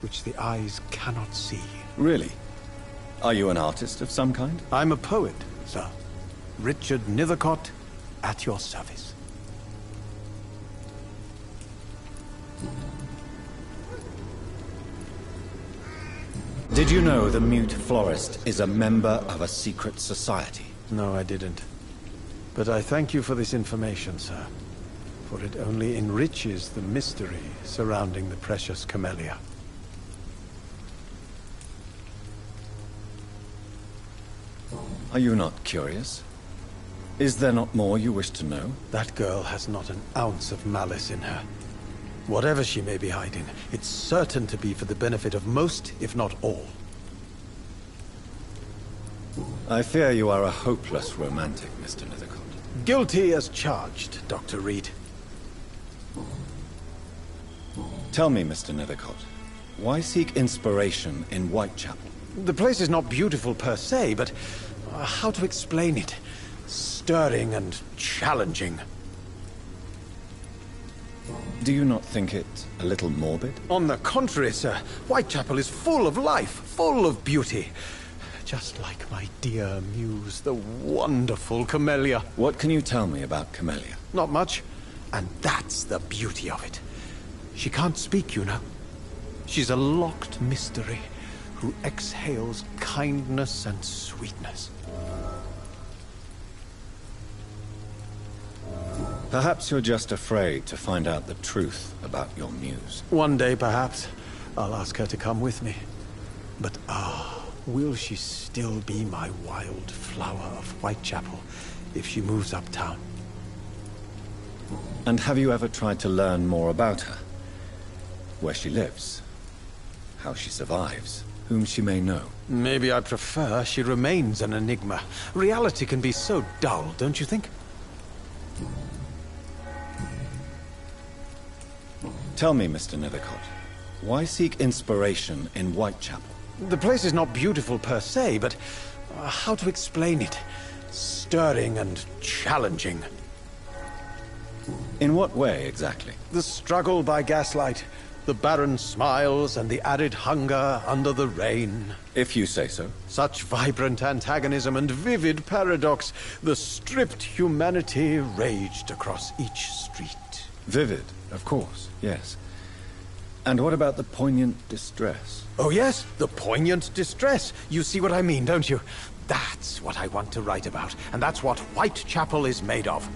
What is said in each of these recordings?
which the eyes cannot see. Really? Are you an artist of some kind? I'm a poet, sir. Richard Nethercott, at your service. Did you know the mute florist is a member of a secret society? No, I didn't. But I thank you for this information, sir. For it only enriches the mystery surrounding the precious camellia. Are you not curious? Is there not more you wish to know? That girl has not an ounce of malice in her. Whatever she may be hiding, it's certain to be for the benefit of most, if not all. I fear you are a hopeless romantic, Mr. Nethercott. Guilty as charged, Dr. Reed. Tell me, Mr. Nethercott, why seek inspiration in Whitechapel? The place is not beautiful per se, but how to explain it? Stirring and challenging. Do you not think it a little morbid? On the contrary, sir. Whitechapel is full of life, full of beauty. Just like my dear muse, the wonderful Camellia. What can you tell me about Camellia? Not much. And that's the beauty of it. She can't speak, you know. She's a locked mystery who exhales kindness and sweetness. Perhaps you're just afraid to find out the truth about your muse. One day, perhaps, I'll ask her to come with me. But will she still be my wild flower of Whitechapel if she moves uptown? And have you ever tried to learn more about her? Where she lives? How she survives? Whom she may know? Maybe I prefer she remains an enigma. Reality can be so dull, don't you think? Tell me, Mr. Nethercott, why seek inspiration in Whitechapel? The place is not beautiful per se, but how to explain it? Stirring and challenging. In what way, exactly? The struggle by gaslight, the barren smiles and the arid hunger under the rain. If you say so. Such vibrant antagonism and vivid paradox, the stripped humanity raged across each street. Vivid, of course, yes. And what about the poignant distress? Oh yes, the poignant distress. You see what I mean, don't you? That's what I want to write about, and that's what Whitechapel is made of.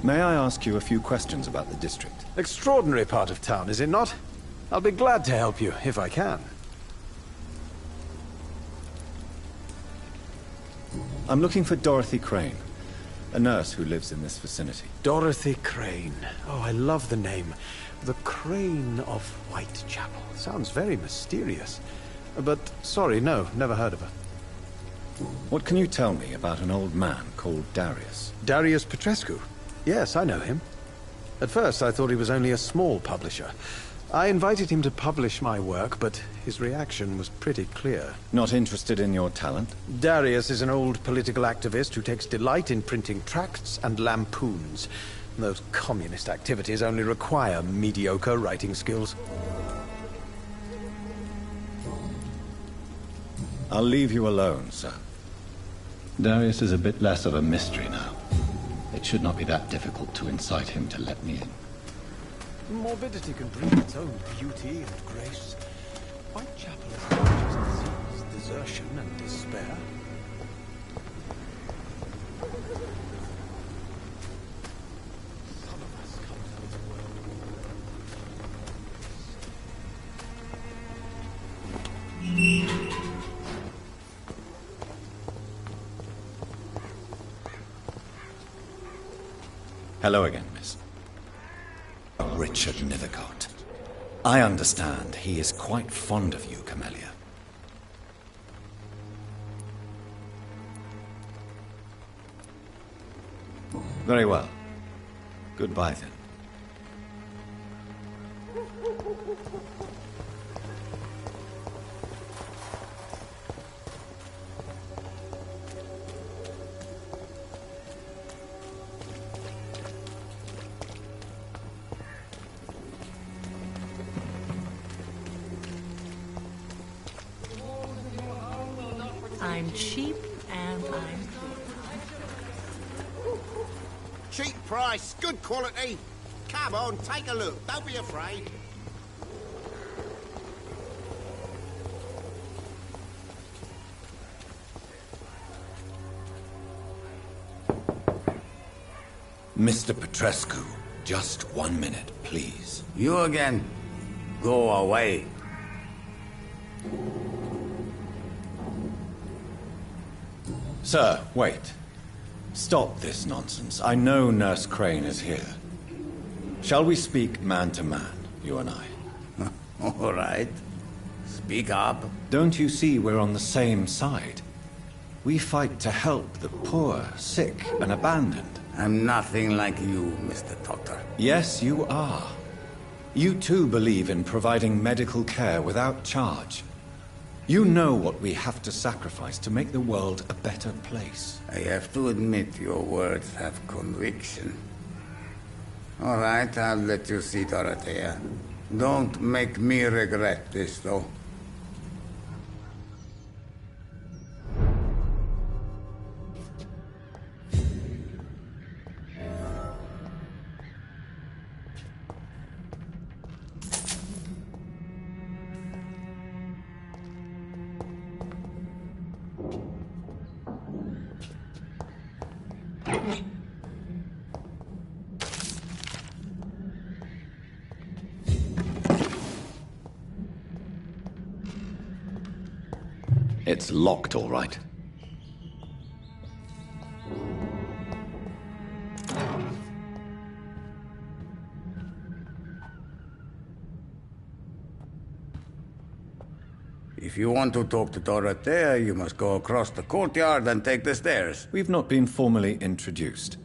May I ask you a few questions about the district? Extraordinary part of town, is it not? I'll be glad to help you, if I can. I'm looking for Dorothy Crane, a nurse who lives in this vicinity. Dorothy Crane. Oh, I love the name. The Crane of Whitechapel. Sounds very mysterious. But, sorry, no, never heard of her. What can you tell me about an old man called Darius? Darius Petrescu? Yes, I know him. At first, I thought he was only a small publisher. I invited him to publish my work, but his reaction was pretty clear. Not interested in your talent? Darius is an old political activist who takes delight in printing tracts and lampoons. Those communist activities only require mediocre writing skills. I'll leave you alone, sir. Darius is a bit less of a mystery now. It should not be that difficult to incite him to let me in. Morbidity can bring its own beauty and grace. Whitechapel is not just disease, desertion, and despair. Some of us come to this world. Hello again, miss. Richard Nethercott. I understand he is quite fond of you, Camellia. Very well. Goodbye, then. I'm cheap and I'm Cheap price, good quality. Come on, take a look. Don't be afraid. Mr. Petrescu, just 1 minute, please. You again? Go away. Sir, wait. Stop this nonsense. I know Nurse Crane is here. Shall we speak man to man, you and I? All right. Speak up. Don't you see we're on the same side? We fight to help the poor, sick, and abandoned. I'm nothing like you, Mr. Doctor. Yes, you are. You too believe in providing medical care without charge. You know what we have to sacrifice to make the world a better place. I have to admit your words have conviction. All right, I'll let you see, Dorothea. Don't make me regret this, though. It's locked, all right. If you want to talk to Dorothea, you must go across the courtyard and take the stairs. We've not been formally introduced.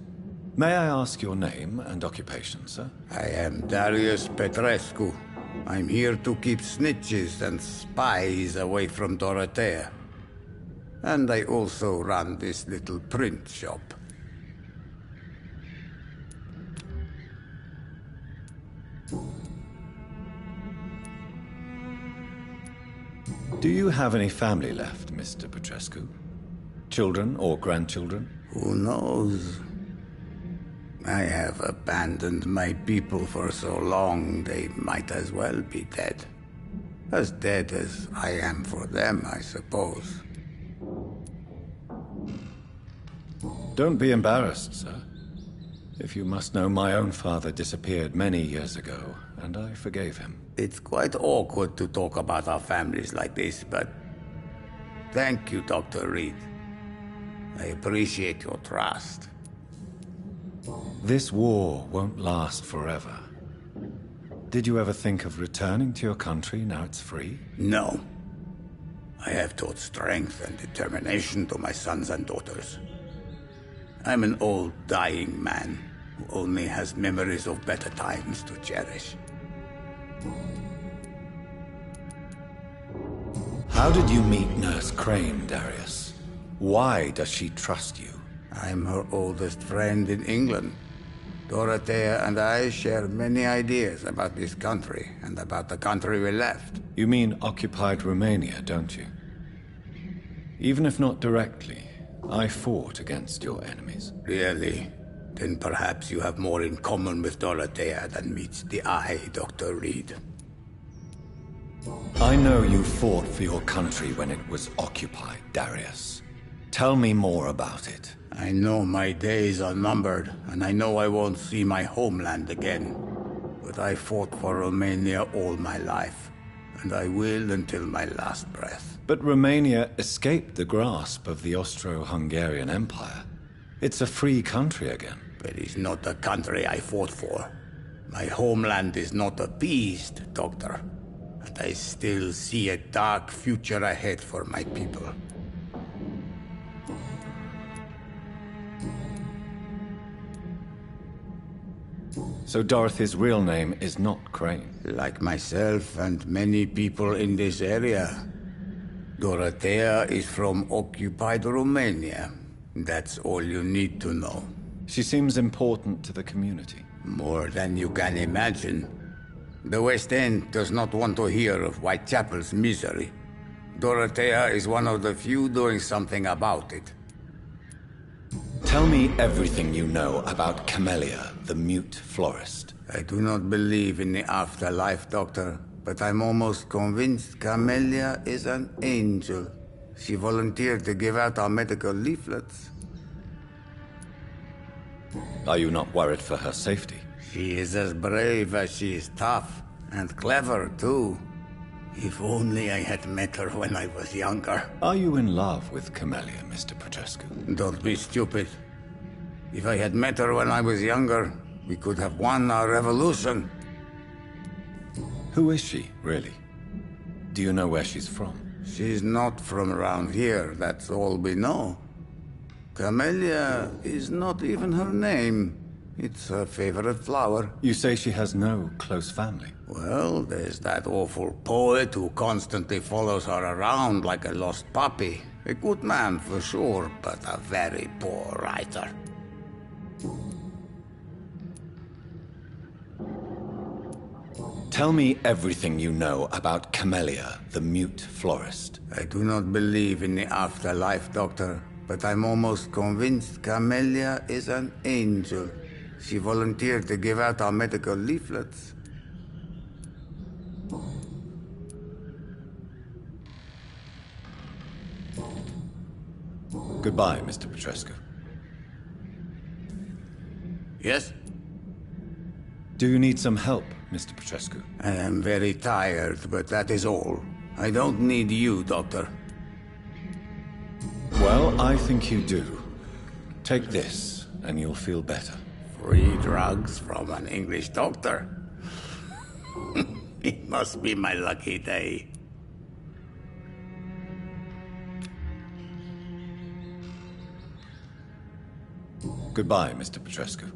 May I ask your name and occupation, sir? I am Darius Petrescu. I'm here to keep snitches and spies away from Dorothea. And I also run this little print shop. Do you have any family left, Mr. Petrescu? Children or grandchildren? Who knows? I have abandoned my people for so long, they might as well be dead. As dead as I am for them, I suppose. Don't be embarrassed, sir. If you must know, my own father disappeared many years ago, and I forgave him. It's quite awkward to talk about our families like this, but thank you, Dr. Reed. I appreciate your trust. This war won't last forever. Did you ever think of returning to your country now it's free? No. I have taught strength and determination to my sons and daughters. I'm an old, dying man who only has memories of better times to cherish. How did you meet Nurse Crane, Darius? Why does she trust you? I'm her oldest friend in England. Dorothea and I share many ideas about this country and about the country we left. You mean occupied Romania, don't you? Even if not directly, I fought against your enemies. Really? Then perhaps you have more in common with Dorothea than meets the eye, Dr. Reed. I know you fought for your country when it was occupied, Darius. Tell me more about it. I know my days are numbered, and I know I won't see my homeland again. But I fought for Romania all my life, and I will until my last breath. But Romania escaped the grasp of the Austro-Hungarian Empire. It's a free country again. But it's not the country I fought for. My homeland is not appeased, Doctor. And I still see a dark future ahead for my people. So Dorothy's real name is not Crane? Like myself and many people in this area, Dorothea is from occupied Romania. That's all you need to know. She seems important to the community. More than you can imagine. The West End does not want to hear of Whitechapel's misery. Dorothea is one of the few doing something about it. Tell me everything you know about Camellia, the mute florist. I do not believe in the afterlife, Doctor, but I'm almost convinced Camellia is an angel. She volunteered to give out our medical leaflets. Are you not worried for her safety? She is as brave as she is tough, and clever, too. If only I had met her when I was younger. Are you in love with Camellia, Mr. Petrescu? Don't be stupid. If I had met her when I was younger, we could have won our revolution. Who is she, really? Do you know where she's from? She's not from around here, that's all we know. Camellia is not even her name. It's her favorite flower. You say she has no close family? Well, there's that awful poet who constantly follows her around like a lost puppy. A good man for sure, but a very poor writer. Tell me everything you know about Camellia, the mute florist. I do not believe in the afterlife, Doctor, but I'm almost convinced Camellia is an angel. She volunteered to give out our medical leaflets. Goodbye, Mr. Petrescu. Yes? Do you need some help, Mr. Petrescu? I am very tired, but that is all. I don't need you, Doctor. Well, I think you do. Take this, and you'll feel better. Free drugs from an English doctor? It must be my lucky day. Goodbye, Mr. Petrescu.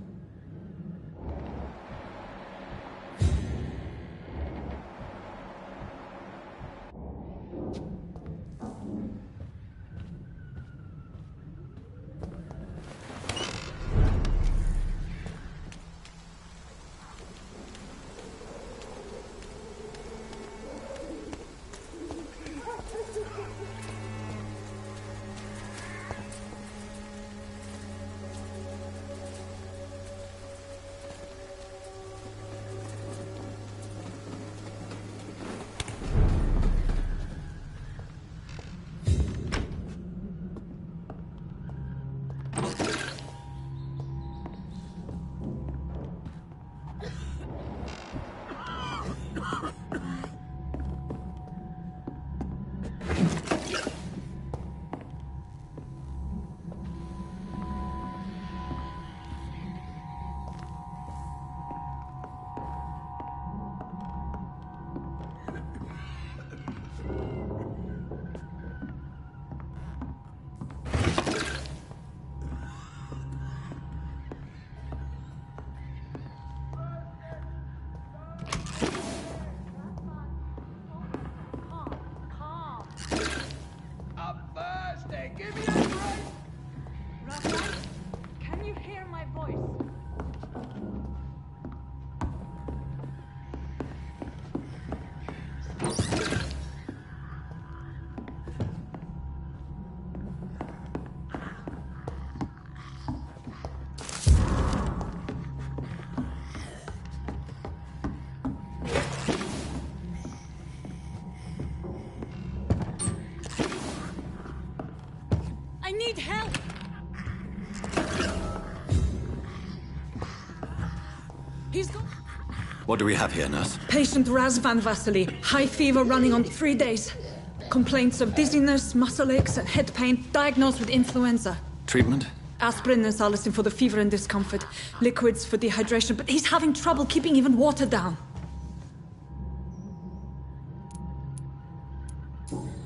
need help! He's gone. What do we have here, nurse? Patient Razvan Vasily. High fever running on 3 days. Complaints of dizziness, muscle aches, and head pain. Diagnosed with influenza. Treatment? Aspirin and salicin for the fever and discomfort. Liquids for dehydration, but he's having trouble keeping even water down.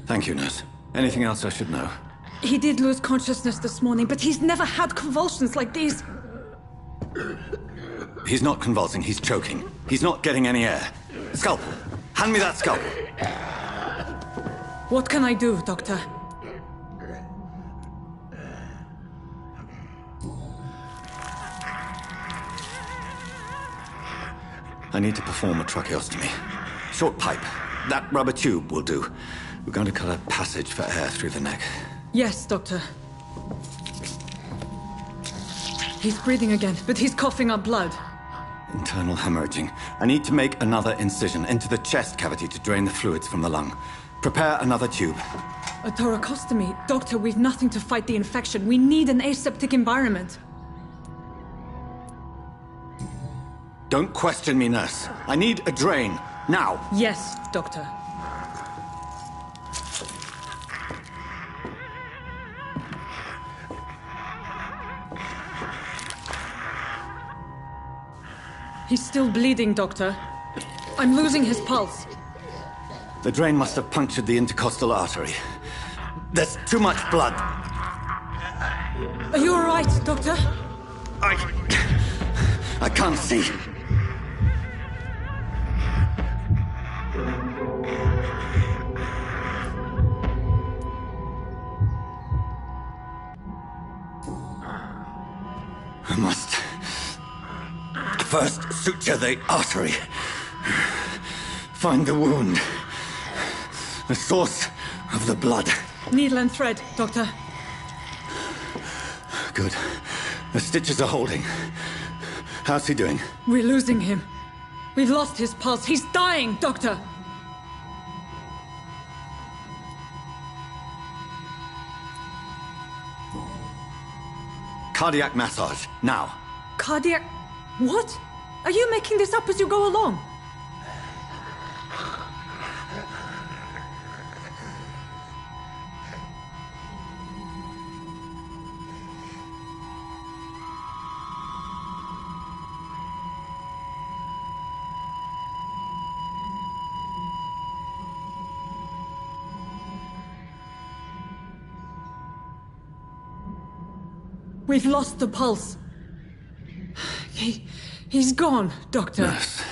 Thank you, nurse. Anything else I should know? He did lose consciousness this morning, but he's never had convulsions like these. He's not convulsing, he's choking. He's not getting any air. Scalpel! Hand me that scalpel! What can I do, Doctor? I need to perform a tracheostomy. Short pipe. That rubber tube will do. We're going to cut a passage for air through the neck. Yes, Doctor. He's breathing again, but he's coughing up blood. Internal hemorrhaging. I need to make another incision into the chest cavity to drain the fluids from the lung. Prepare another tube. A thoracostomy? Doctor, we've nothing to fight the infection. We need an aseptic environment. Don't question me, nurse. I need a drain. Now. Yes, Doctor. He's still bleeding, Doctor. I'm losing his pulse. The drain must have punctured the intercostal artery. There's too much blood. Are you all right, Doctor? I can't see. I must first suture the artery. Find the wound. The source of the blood. Needle and thread, Doctor. Good. The stitches are holding. How's he doing? We're losing him. We've lost his pulse. He's dying, Doctor! Cardiac massage, now. Cardiac... What? Are you making this up as you go along? We've lost the pulse. He's gone, Doctor. Nurse,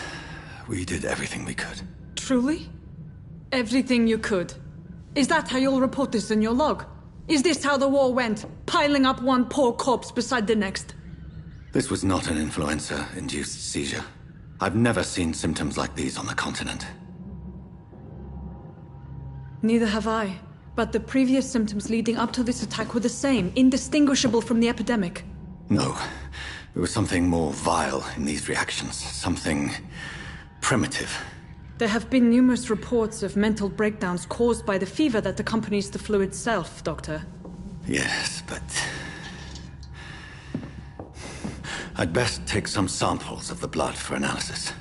we did everything we could. Truly? Everything you could? Is that how you'll report this in your log? Is this how the war went? Piling up one poor corpse beside the next? This was not an influenza-induced seizure. I've never seen symptoms like these on the continent. Neither have I. But the previous symptoms leading up to this attack were the same, indistinguishable from the epidemic. No. There was something more vile in these reactions. Something primitive. There have been numerous reports of mental breakdowns caused by the fever that accompanies the flu itself, Doctor. Yes, but... I'd best take some samples of the blood for analysis.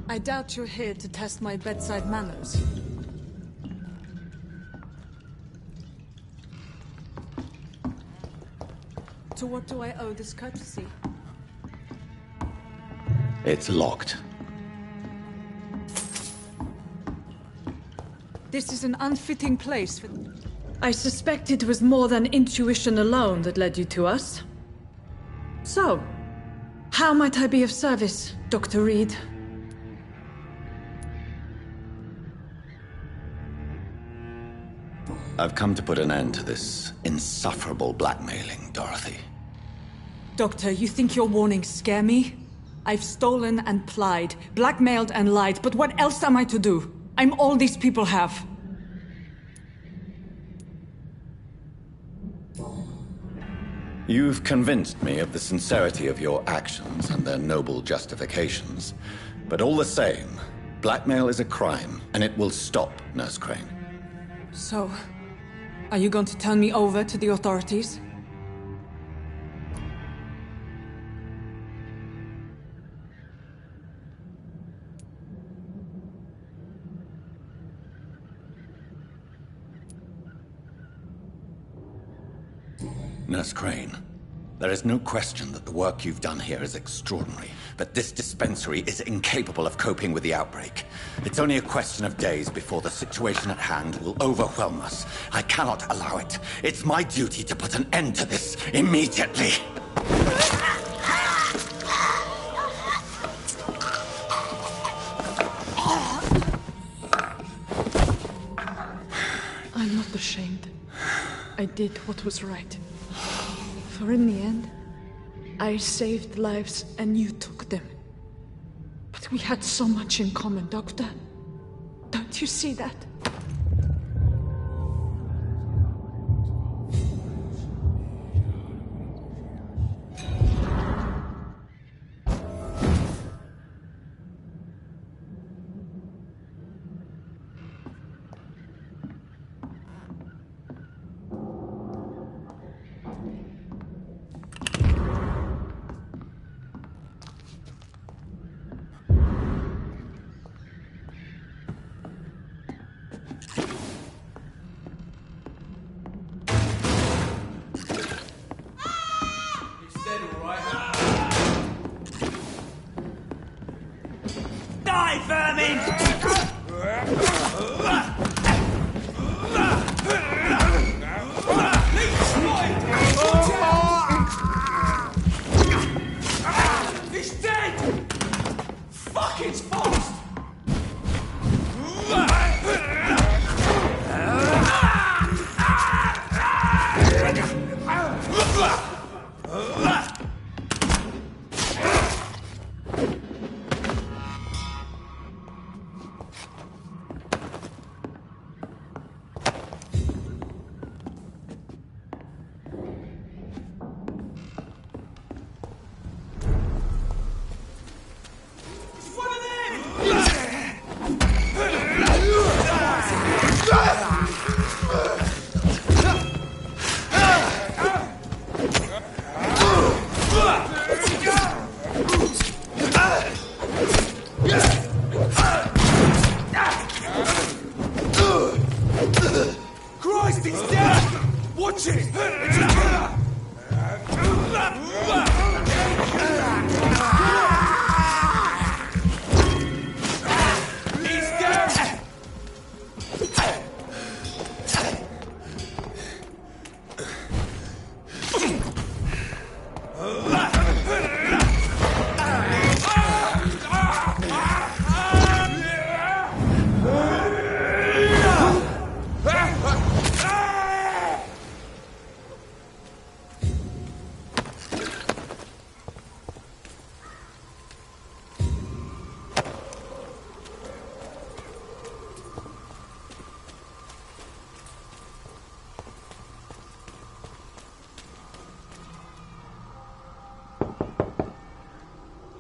I doubt you're here to test my bedside manners. To what do I owe this courtesy? It's locked. This is an unfitting place for... I suspect it was more than intuition alone that led you to us. So, how might I be of service, Dr. Reed? I've come to put an end to this insufferable blackmailing, Dorothy. Doctor, you think your warnings scare me? I've stolen and plied, blackmailed and lied, but what else am I to do? I'm all these people have. You've convinced me of the sincerity of your actions and their noble justifications. But all the same, blackmail is a crime, and it will stop, Nurse Crane. So, are you going to turn me over to the authorities? Nurse Crane, there is no question that the work you've done here is extraordinary, but this dispensary is incapable of coping with the outbreak. It's only a question of days before the situation at hand will overwhelm us. I cannot allow it. It's my duty to put an end to this immediately. I did what was right. For in the end, I saved lives and you took them. But we had so much in common, Doctor. Don't you see that? Die, vermin! He's dead! Fuck, it's fast! Christ, he's dead! Watch it! It's a killer! He's dead!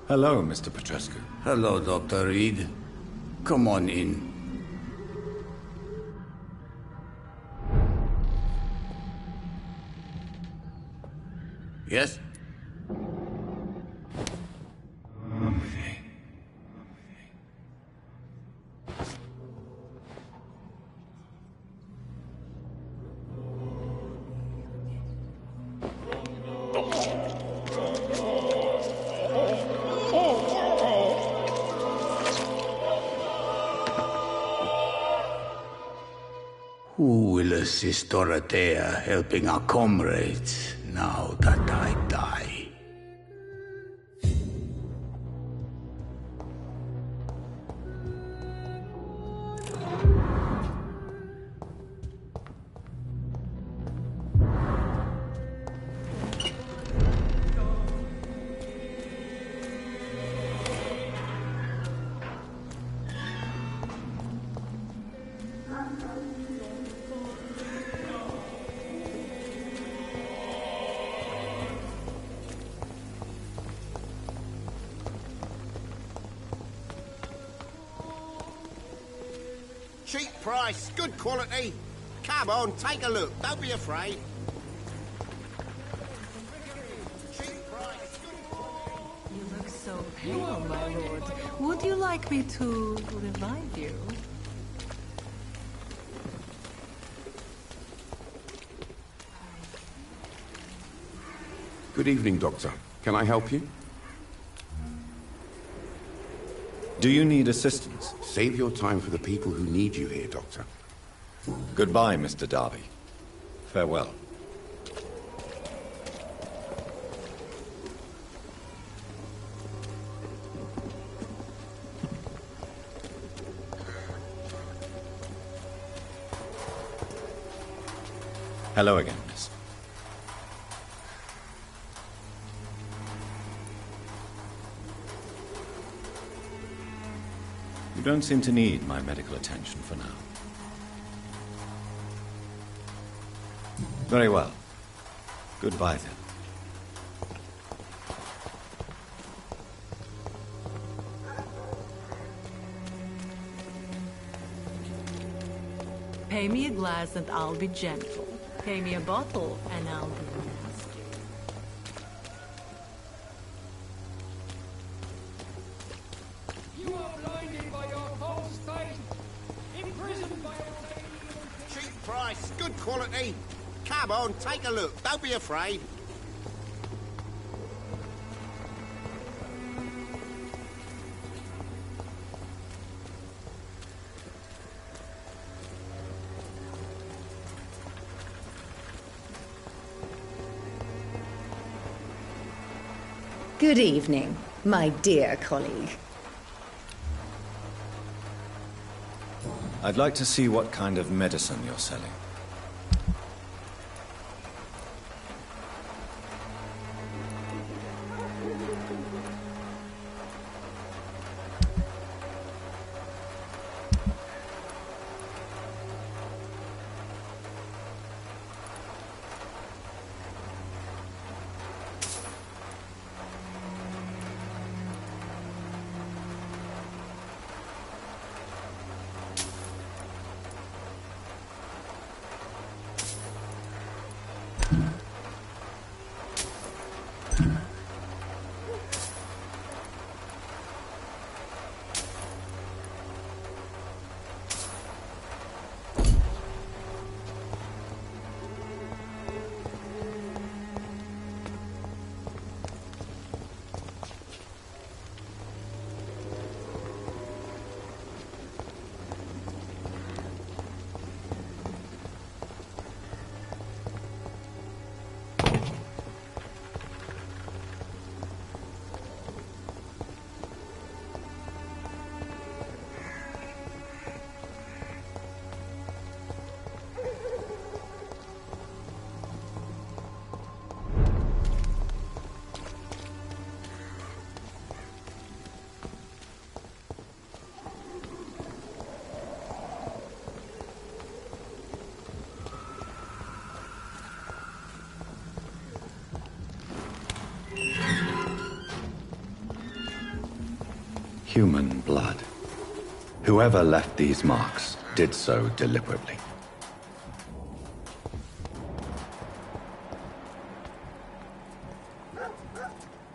Hello, Mr. Petrescu. Hello, Dr. Reed. Come on in. Yes? Who will assist Dorothea helping our comrades now that I die? Cheap price, good quality. Come on, take a look. Don't be afraid. Cheap price, good quality. You look so pale, my lord. Would you like me to revive you? Good evening, Doctor. Can I help you? Do you need assistance? Save your time for the people who need you here, Doctor. Goodbye, Mr. Darby. Farewell. Hello again, miss. You don't seem to need my medical attention for now. Very well. Goodbye, then. Pay me a glass and I'll be gentle. Pay me a bottle and I'll be nasty. You are blinded by your false faith, imprisoned by your Cheap price, good quality. Come on, take a look. Don't be afraid. Good evening, my dear colleague. I'd like to see what kind of medicine you're selling. Human blood. Whoever left these marks did so deliberately.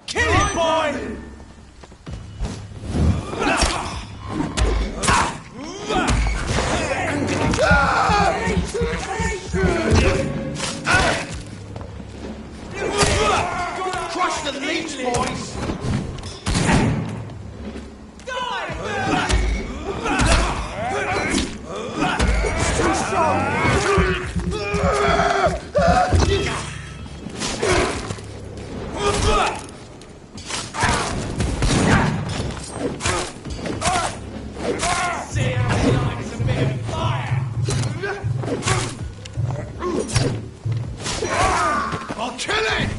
Kill it, boy! Crush the leech, boys! I'll kill it!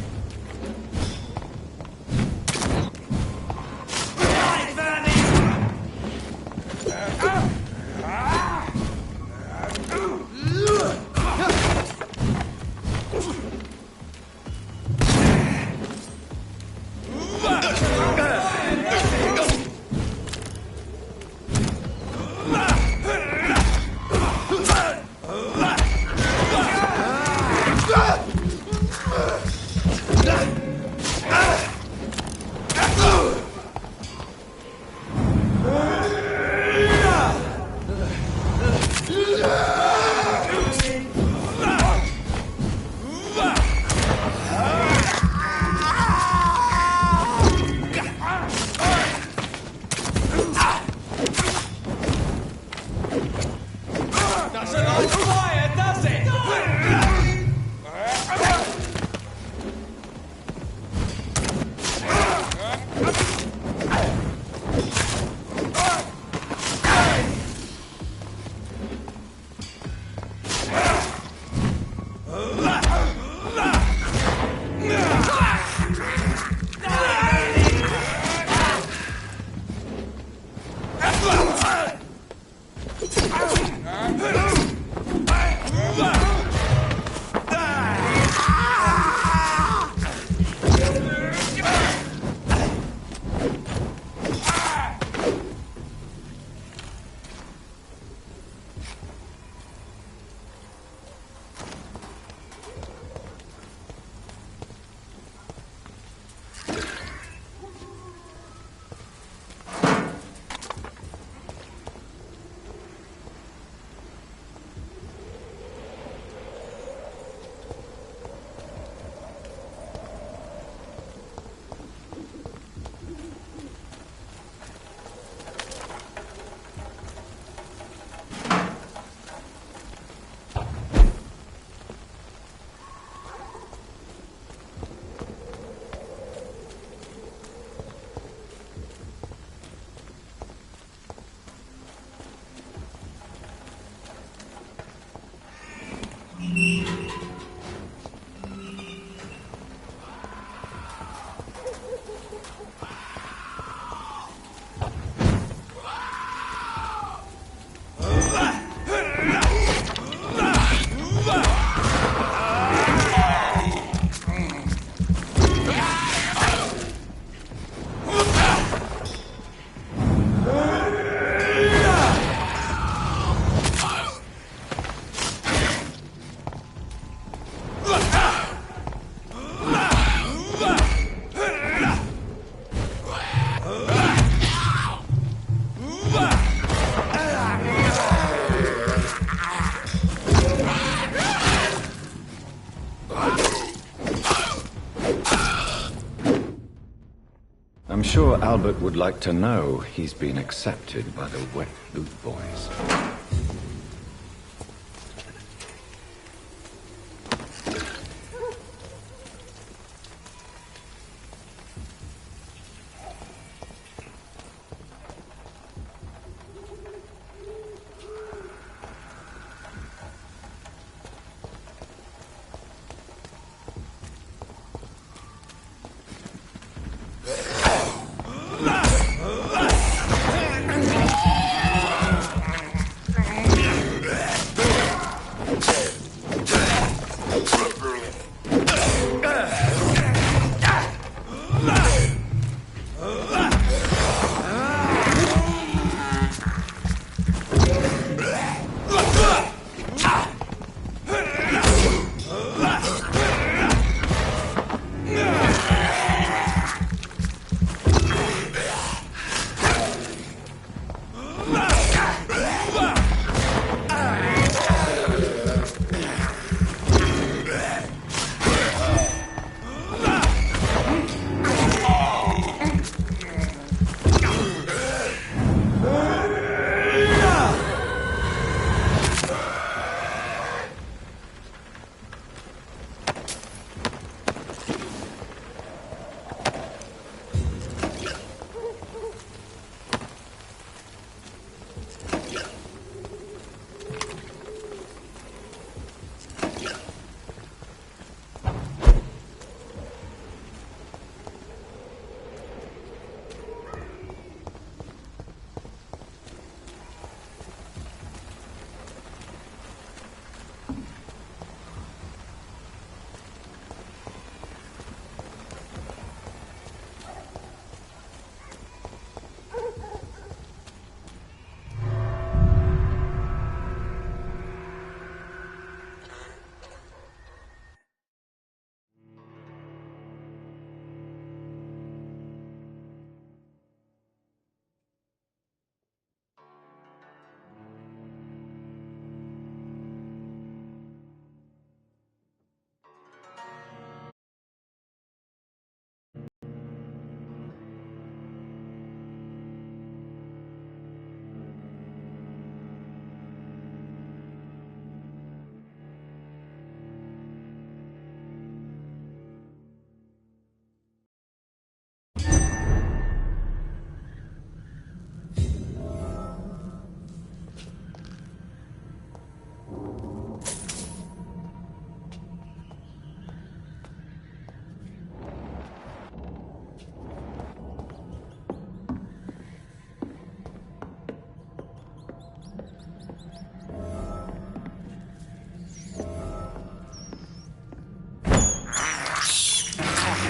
I'm sure Albert would like to know he's been accepted by the Wet Boot Boys.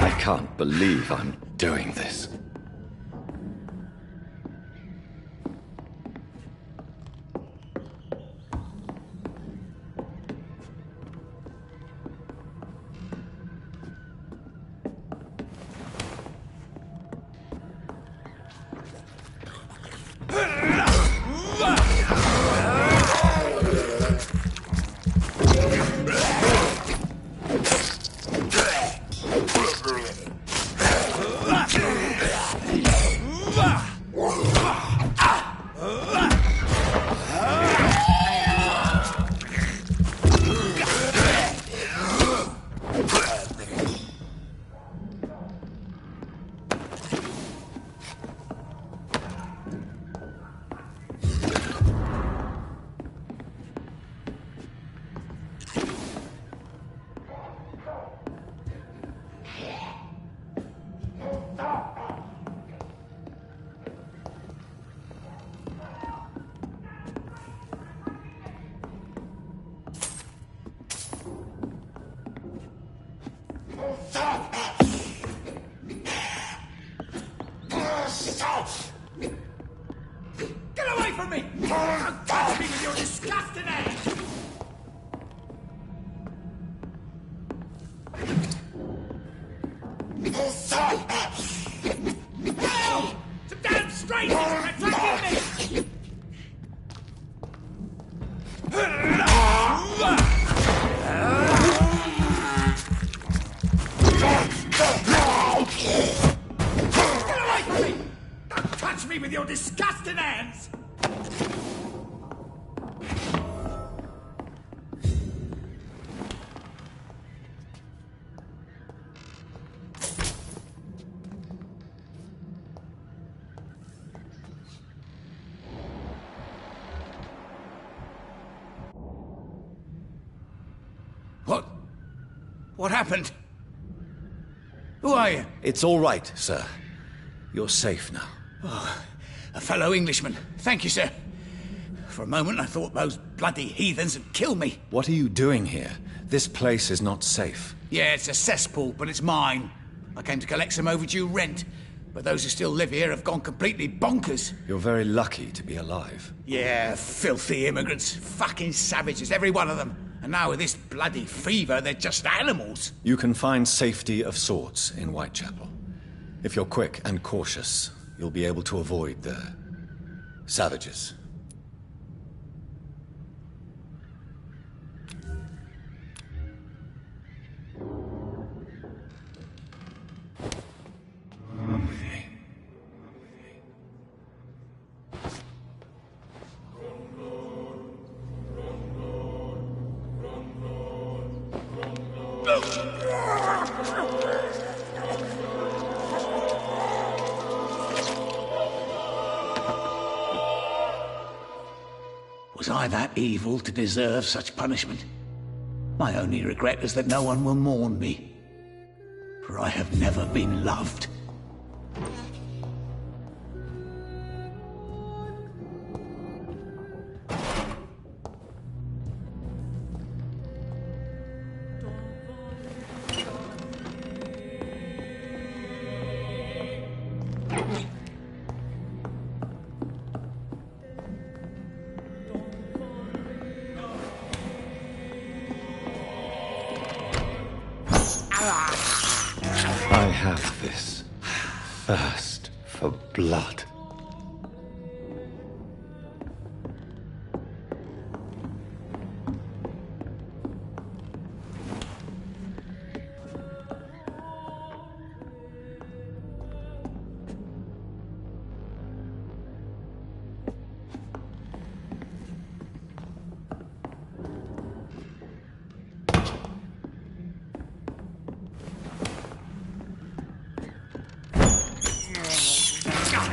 I can't believe I'm doing this. Get away from me! Don't touch me with your disgusting hands! Help! Some damn strangers are attacking me! Get away me with your disgusting hands! What happened? Who are you? It's all right, sir. You're safe now. Oh, a fellow Englishman. Thank you, sir. For a moment, I thought those bloody heathens had killed me. What are you doing here? This place is not safe. Yeah, it's a cesspool, but it's mine. I came to collect some overdue rent, but those who still live here have gone completely bonkers. You're very lucky to be alive. Yeah, filthy immigrants. Fucking savages, every one of them. And now with this bloody fever, they're just animals. You can find safety of sorts in Whitechapel. If you're quick and cautious, you'll be able to avoid the savages. Was I that evil to deserve such punishment? My only regret is that no one will mourn me, for I have never been loved. I have this thirst for blood.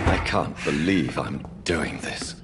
I can't believe I'm doing this.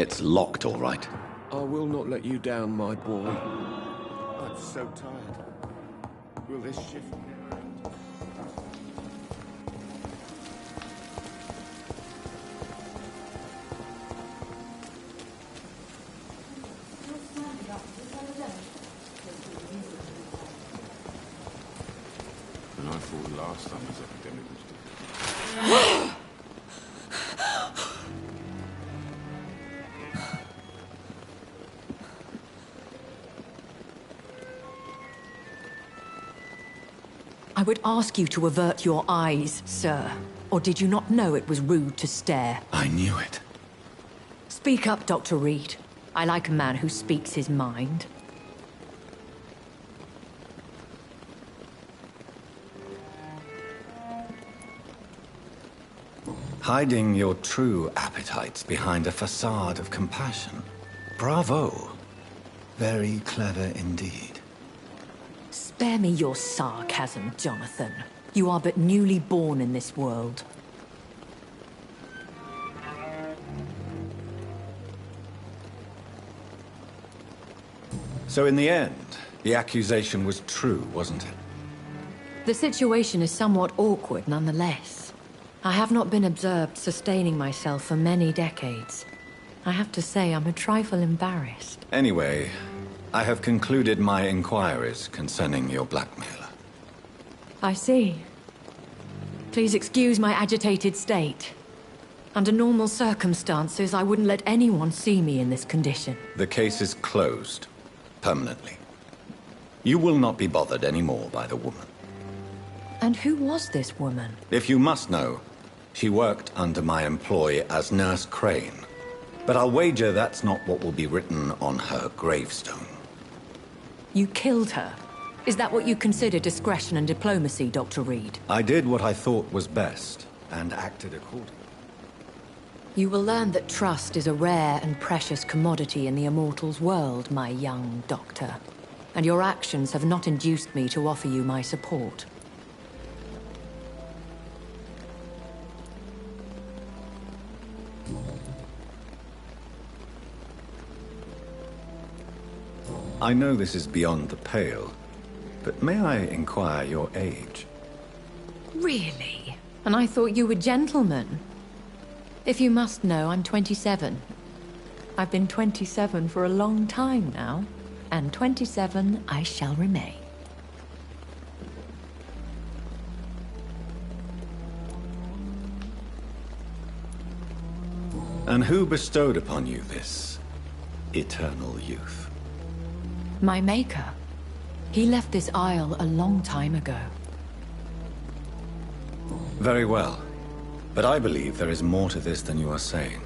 It's locked, all right. I will not let you down, my boy. I'm so tired. Will this shift me around? And I thought last summer's epidemic was different. I would ask you to avert your eyes, sir. Or did you not know it was rude to stare? I knew it. Speak up, Dr. Reed. I like a man who speaks his mind. Hiding your true appetites behind a facade of compassion. Bravo. Very clever indeed. Spare me your sarcasm, Jonathan. You are but newly born in this world. So in the end, the accusation was true, wasn't it? The situation is somewhat awkward nonetheless. I have not been observed sustaining myself for many decades. I have to say I'm a trifle embarrassed. Anyway, I have concluded my inquiries concerning your blackmailer. I see. Please excuse my agitated state. Under normal circumstances, I wouldn't let anyone see me in this condition. The case is closed. Permanently. You will not be bothered anymore by the woman. And who was this woman? If you must know, she worked under my employ as Nurse Crane. But I'll wager that's not what will be written on her gravestone. You killed her? Is that what you consider discretion and diplomacy, Dr. Reed? I did what I thought was best, and acted accordingly. You will learn that trust is a rare and precious commodity in the Immortals' world, my young doctor. And your actions have not induced me to offer you my support. I know this is beyond the pale, but may I inquire your age? Really? And I thought you were gentlemen. If you must know, I'm 27. I've been 27 for a long time now, and 27 I shall remain. And who bestowed upon you this eternal youth? My maker. He left this isle a long time ago. Very well. But I believe there is more to this than you are saying.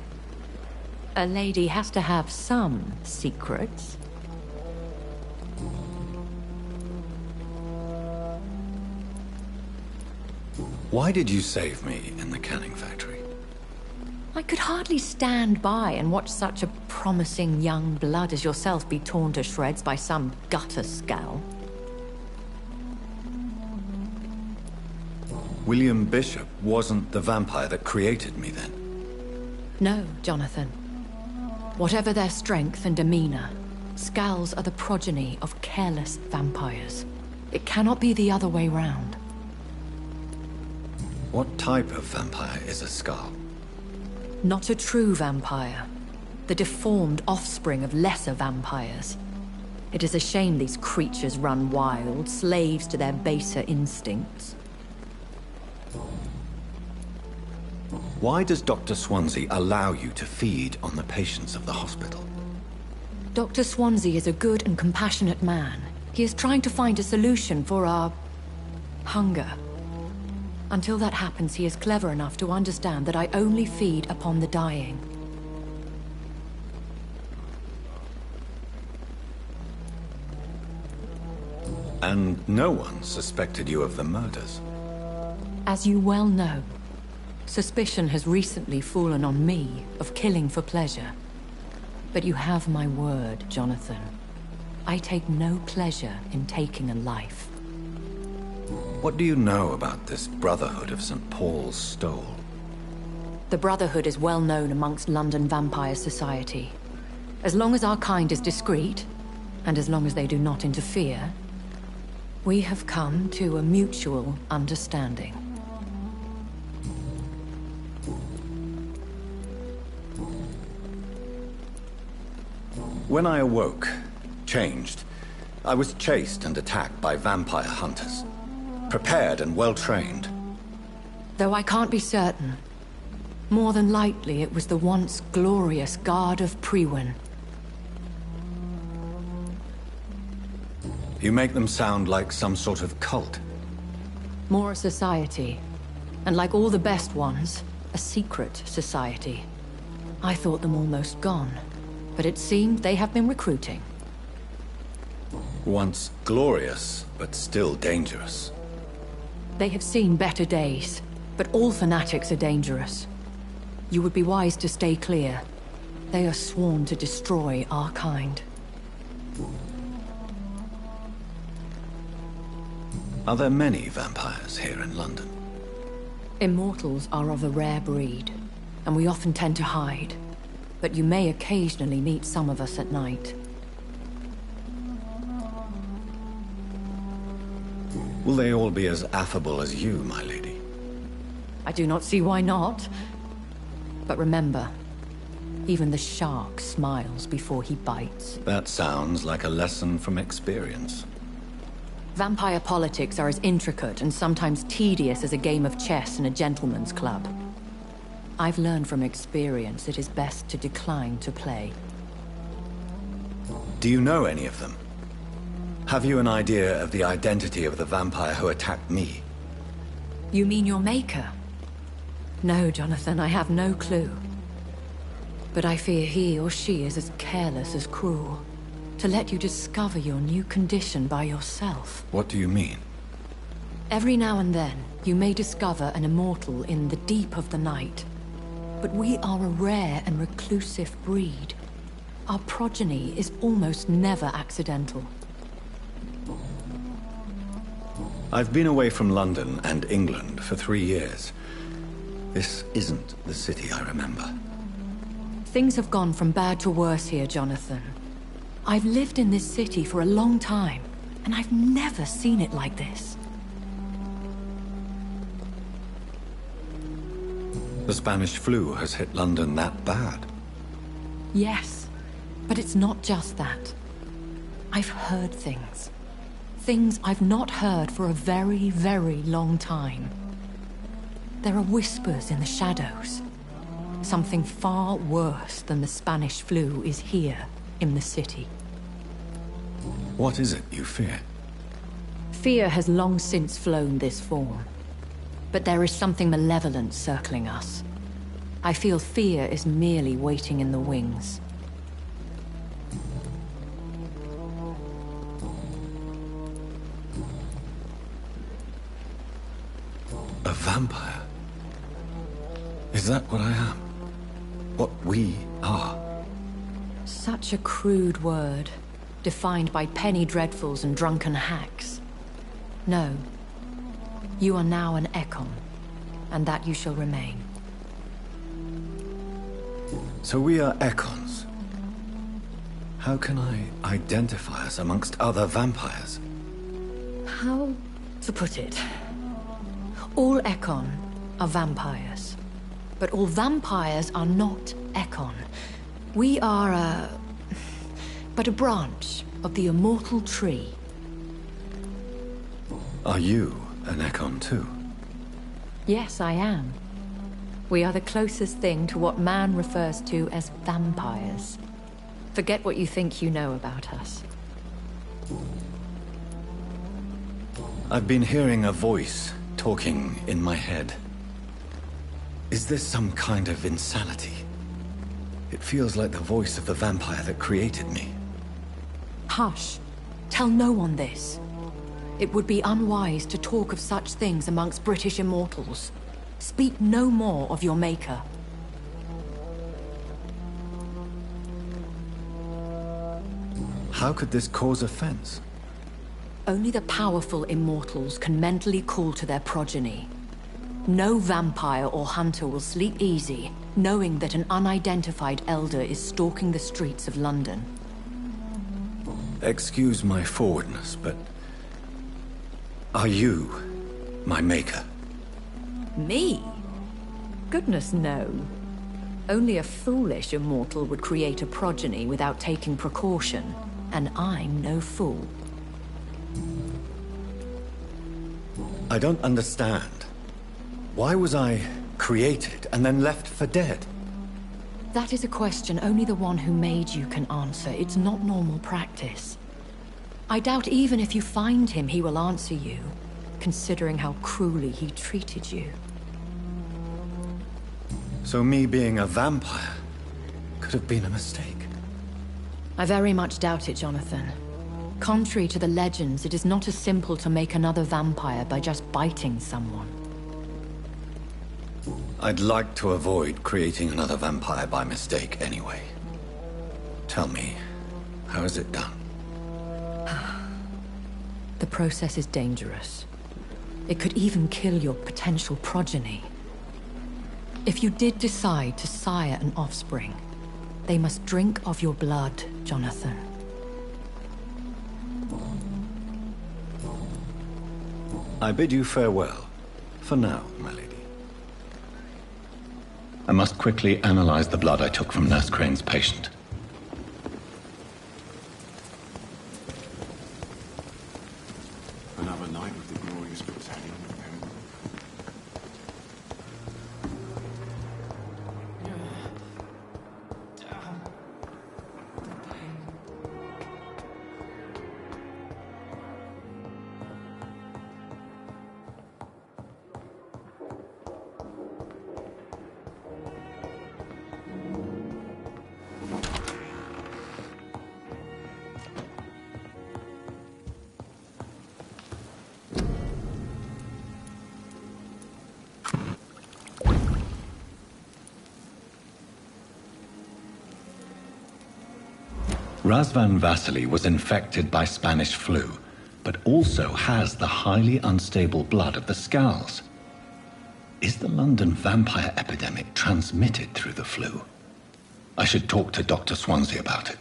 A lady has to have some secrets. Why did you save me in the canning factory? I could hardly stand by and watch such a promising young blood as yourself be torn to shreds by some gutter scowl. William Bishop wasn't the vampire that created me then? No, Jonathan. Whatever their strength and demeanor, Scowls are the progeny of careless vampires. It cannot be the other way round. What type of vampire is a Skull? Not a true vampire. The deformed offspring of lesser vampires. It is a shame these creatures run wild, slaves to their baser instincts. Why does Dr. Swansea allow you to feed on the patients of the hospital? Dr. Swansea is a good and compassionate man. He is trying to find a solution for our hunger. Until that happens, he is clever enough to understand that I only feed upon the dying. And no one suspected you of the murders? As you well know, suspicion has recently fallen on me of killing for pleasure. But you have my word, Jonathan. I take no pleasure in taking a life. What do you know about this Brotherhood of St. Paul's Stole? The Brotherhood is well known amongst London Vampire Society. As long as our kind is discreet, and as long as they do not interfere, we have come to a mutual understanding. When I awoke, changed, I was chased and attacked by vampire hunters. Prepared and well-trained. Though I can't be certain, more than likely it was the once glorious Guard of Priwen. You make them sound like some sort of cult. More a society, and like all the best ones, a secret society. I thought them almost gone, but it seemed they have been recruiting. Once glorious, but still dangerous. They have seen better days, but all fanatics are dangerous. You would be wise to stay clear. They are sworn to destroy our kind. Are there many vampires here in London? Immortals are of a rare breed, and we often tend to hide. But you may occasionally meet some of us at night. Will they all be as affable as you, my lady? I do not see why not. But remember, even the shark smiles before he bites. That sounds like a lesson from experience. Vampire politics are as intricate and sometimes tedious as a game of chess in a gentleman's club. I've learned from experience it is best to decline to play. Do you know any of them? Have you an idea of the identity of the vampire who attacked me? You mean your maker? No, Jonathan, I have no clue. But I fear he or she is as careless as cruel. To let you discover your new condition by yourself. What do you mean? Every now and then, you may discover an immortal in the deep of the night. But we are a rare and reclusive breed. Our progeny is almost never accidental. I've been away from London and England for 3 years. This isn't the city I remember. Things have gone from bad to worse here, Jonathan. I've lived in this city for a long time, and I've never seen it like this. The Spanish flu has hit London that bad. Yes, but it's not just that. I've heard things. Things I've not heard for a very, very long time. There are whispers in the shadows. Something far worse than the Spanish flu is here in the city. What is it you fear? Fear has long since flown this form. But there is something malevolent circling us. I feel fear is merely waiting in the wings. A vampire? Is that what I am? What we are? Such a crude word, defined by penny dreadfuls and drunken hacks. No. You are now an Ekon, and that you shall remain. So we are Ekons. How can I identify us amongst other vampires? How to put it? All Ekon are vampires. But all vampires are not Ekon. We are but a branch of the immortal tree. Are you an Ekon too? Yes, I am. We are the closest thing to what man refers to as vampires. Forget what you think you know about us. I've been hearing a voice talking in my head. Is this some kind of insanity? It feels like the voice of the vampire that created me. Hush. Tell no one this. It would be unwise to talk of such things amongst British immortals. Speak no more of your maker. How could this cause offense? Only the powerful immortals can mentally call to their progeny. No vampire or hunter will sleep easy, knowing that an unidentified elder is stalking the streets of London. Excuse my forwardness, but... are you my maker? Me? Goodness, no. Only a foolish immortal would create a progeny without taking precaution, and I'm no fool. I don't understand. Why was I created and then left for dead? That is a question only the one who made you can answer. It's not normal practice. I doubt even if you find him, he will answer you, considering how cruelly he treated you. So me being a vampire could have been a mistake. I very much doubt it, Jonathan. Contrary to the legends, it is not as simple to make another vampire by just biting someone. I'd like to avoid creating another vampire by mistake anyway. Tell me, how is it done? The process is dangerous. It could even kill your potential progeny. If you did decide to sire an offspring, they must drink of your blood, Jonathan. I bid you farewell. For now, my lady. I must quickly analyze the blood I took from Nurse Crane's patient. Another night with the glorious battalion. Razvan Vasily was infected by Spanish flu, but also has the highly unstable blood of the Scowls. Is the London vampire epidemic transmitted through the flu? I should talk to Dr. Swansea about it.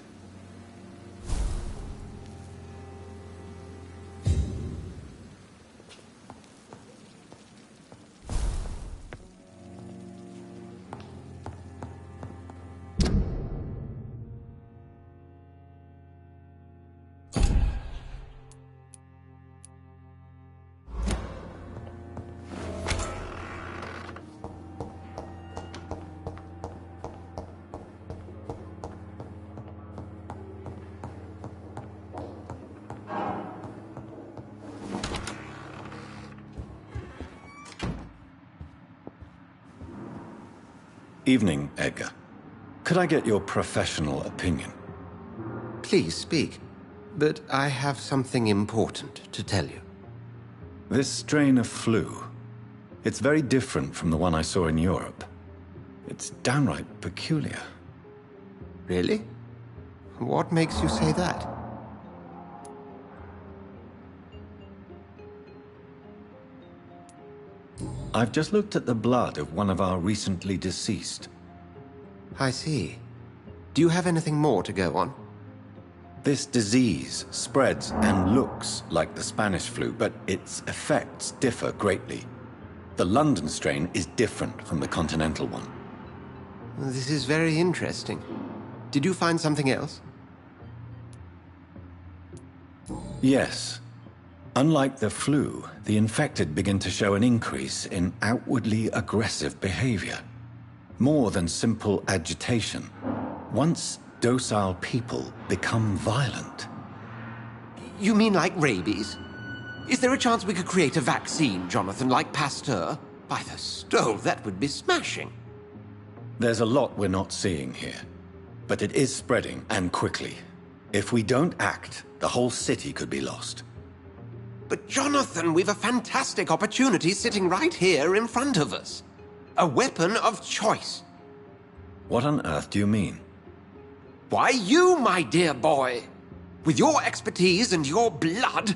Evening, Edgar. Could I get your professional opinion? Please speak, but I have something important to tell you. This strain of flu, it's very different from the one I saw in Europe. It's downright peculiar. Really? What makes you say that? I've just looked at the blood of one of our recently deceased. I see. Do you have anything more to go on? This disease spreads and looks like the Spanish flu, but its effects differ greatly. The London strain is different from the continental one. This is very interesting. Did you find something else? Yes. Unlike the flu, the infected begin to show an increase in outwardly aggressive behavior. More than simple agitation. Once docile people become violent. You mean like rabies? Is there a chance we could create a vaccine, Jonathan, like Pasteur? By the stove, that would be smashing. There's a lot we're not seeing here. But it is spreading, and quickly. If we don't act, the whole city could be lost. But Jonathan, we've a fantastic opportunity sitting right here in front of us. A weapon of choice. What on earth do you mean? Why, you, my dear boy. With your expertise and your blood,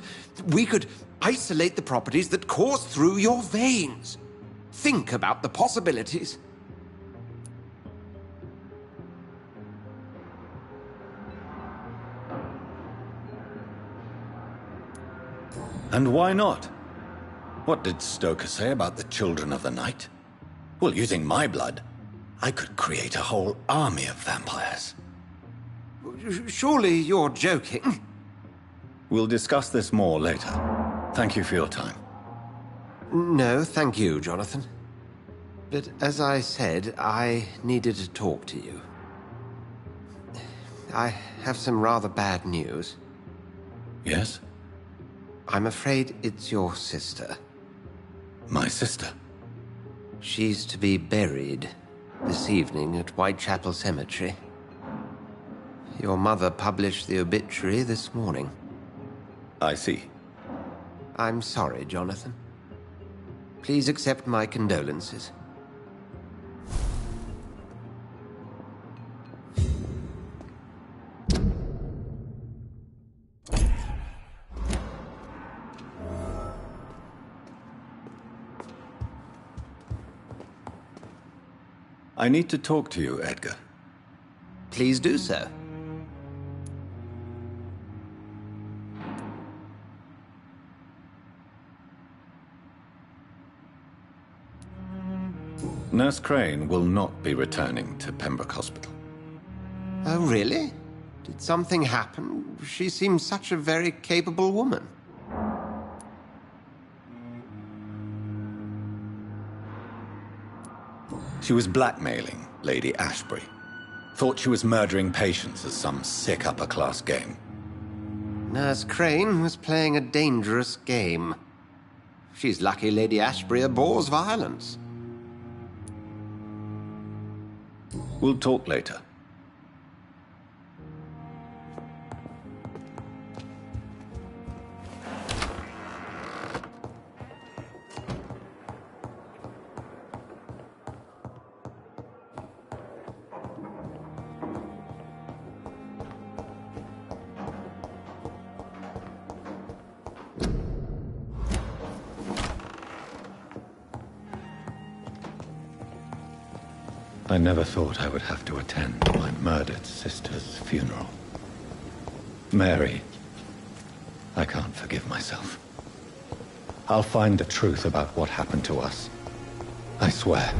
we could isolate the properties that course through your veins. think about the possibilities. And why not? What did Stoker say about the Children of the Night? Well, using my blood, I could create a whole army of vampires. Surely you're joking. We'll discuss this more later. Thank you for your time. No, thank you, Jonathan. But as I said, I needed to talk to you. I have some rather bad news. Yes? I'm afraid it's your sister. My sister? She's to be buried this evening at Whitechapel Cemetery. Your mother published the obituary this morning. I see. I'm sorry, Jonathan. Please accept my condolences. I need to talk to you, Edgar. Please do so. Nurse Crane will not be returning to Pembroke Hospital. Oh, really? Did something happen? She seems such a very capable woman. She was blackmailing Lady Ashbury. Thought she was murdering patients as some sick upper-class game. Nurse Crane was playing a dangerous game. She's lucky Lady Ashbury abhors violence. We'll talk later. I never thought I would have to attend my murdered sister's funeral. Mary, I can't forgive myself. I'll find the truth about what happened to us. I swear.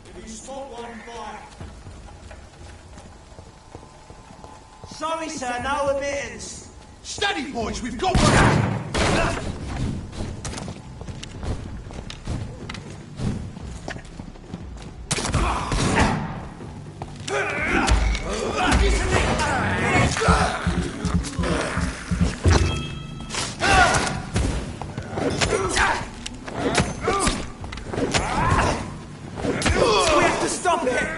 If you spot one, fire. Sorry, sir, no admittance. Steady, boys, we've got one! We have to stop it!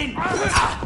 in!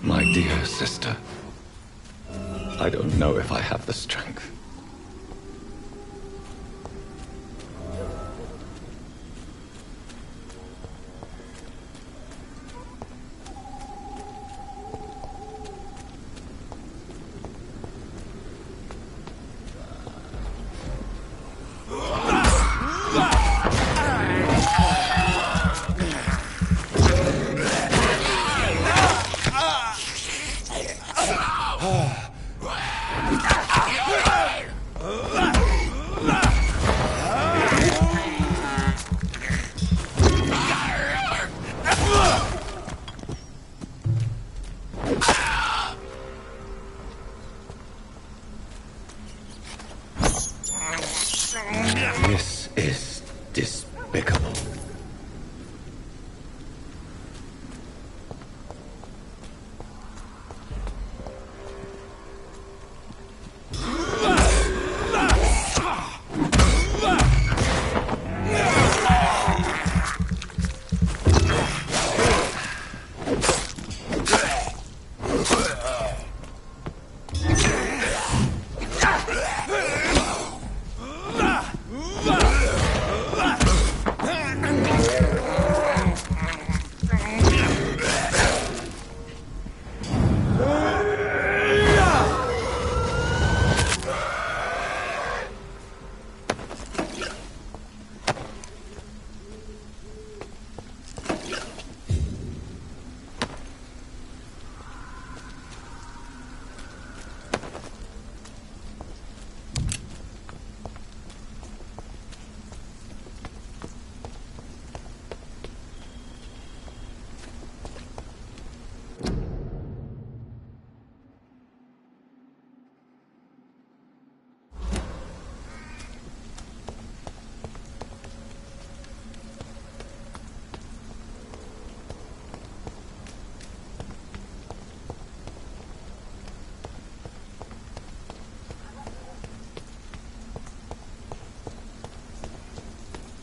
My dear sister, I don't know if I have the strength. This is despicable.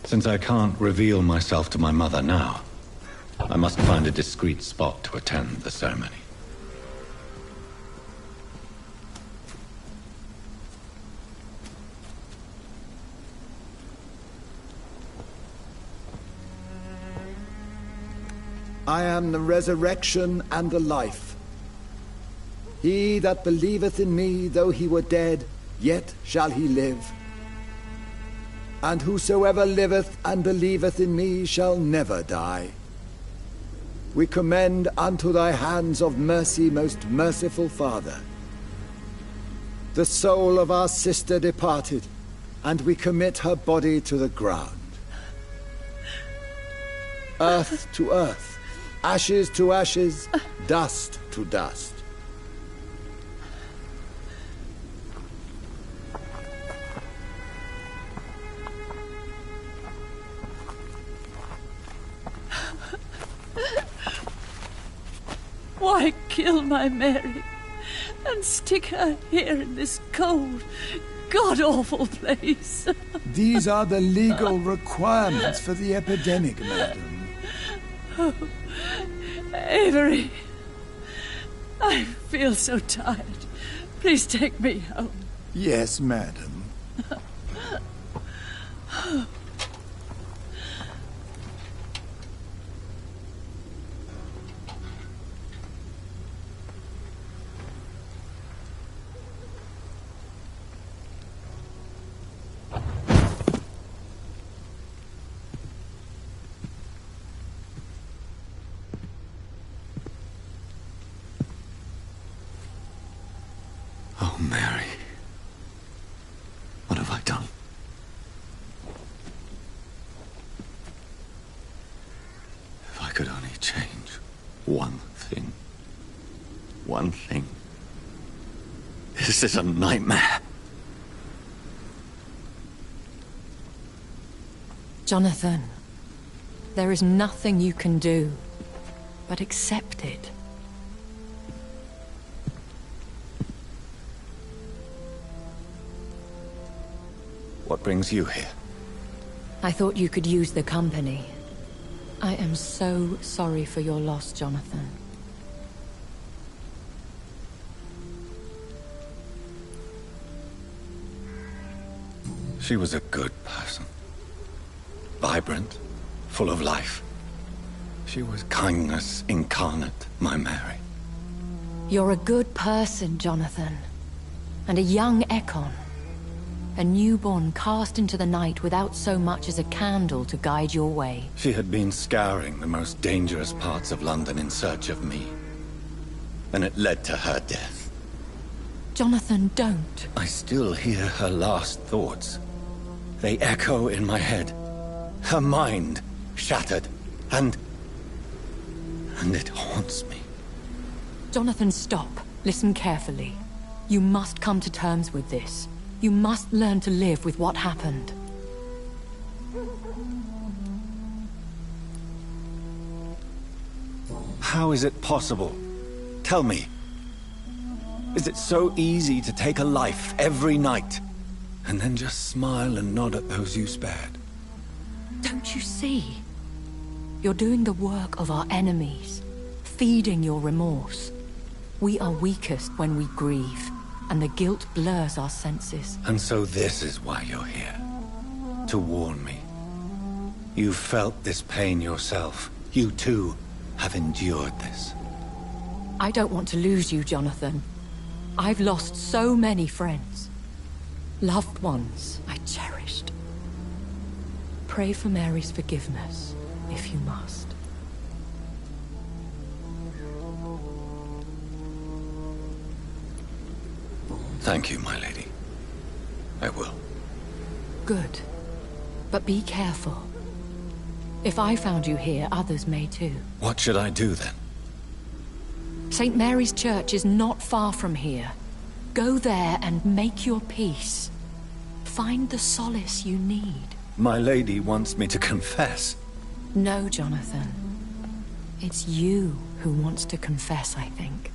Since I can't reveal myself to my mother now, I must find a discreet spot to attend the ceremony. I am the resurrection and the life. He that believeth in me, though he were dead, yet shall he live. And whosoever liveth and believeth in me shall never die. We commend unto thy hands of mercy, most merciful Father, the soul of our sister departed, and we commit her body to the ground. Earth to earth, ashes to ashes, dust to dust. Why kill my Mary and stick her here in this cold, god-awful place? These are the legal requirements for the epidemic, madam. Oh, Avery, I feel so tired. Please take me home. Yes, madam. Oh, Mary. What have I done? If I could only change one thing. One thing. This is a nightmare. Jonathan, there is nothing you can do but accept it. What brings you here? I thought you could use the company. I am so sorry for your loss, Jonathan. She was a good person. Vibrant, full of life. She was kindness incarnate, my Mary. You're a good person, Jonathan. And a young Ekon. A newborn cast into the night without so much as a candle to guide your way. She had been scouring the most dangerous parts of London in search of me. And it led to her death. Jonathan, don't. I still hear her last thoughts. They echo in my head. Her mind shattered, and it haunts me. Jonathan, stop. Listen carefully. You must come to terms with this. You must learn to live with what happened. How is it possible? Tell me. Is it so easy to take a life every night, and then just smile and nod at those you spared? Don't you see? You're doing the work of our enemies, feeding your remorse. We are weakest when we grieve, and the guilt blurs our senses. And so this is why you're here. To warn me. You've felt this pain yourself. You too have endured this. I don't want to lose you, Jonathan. I've lost so many friends. Loved ones I cherished. Pray for Mary's forgiveness, if you must. Thank you, my lady. I will. Good. But be careful. If I found you here, others may too. What should I do then? St. Mary's Church is not far from here. Go there and make your peace. Find the solace you need. My lady wants me to confess. No, Jonathan. It's you who wants to confess, I think.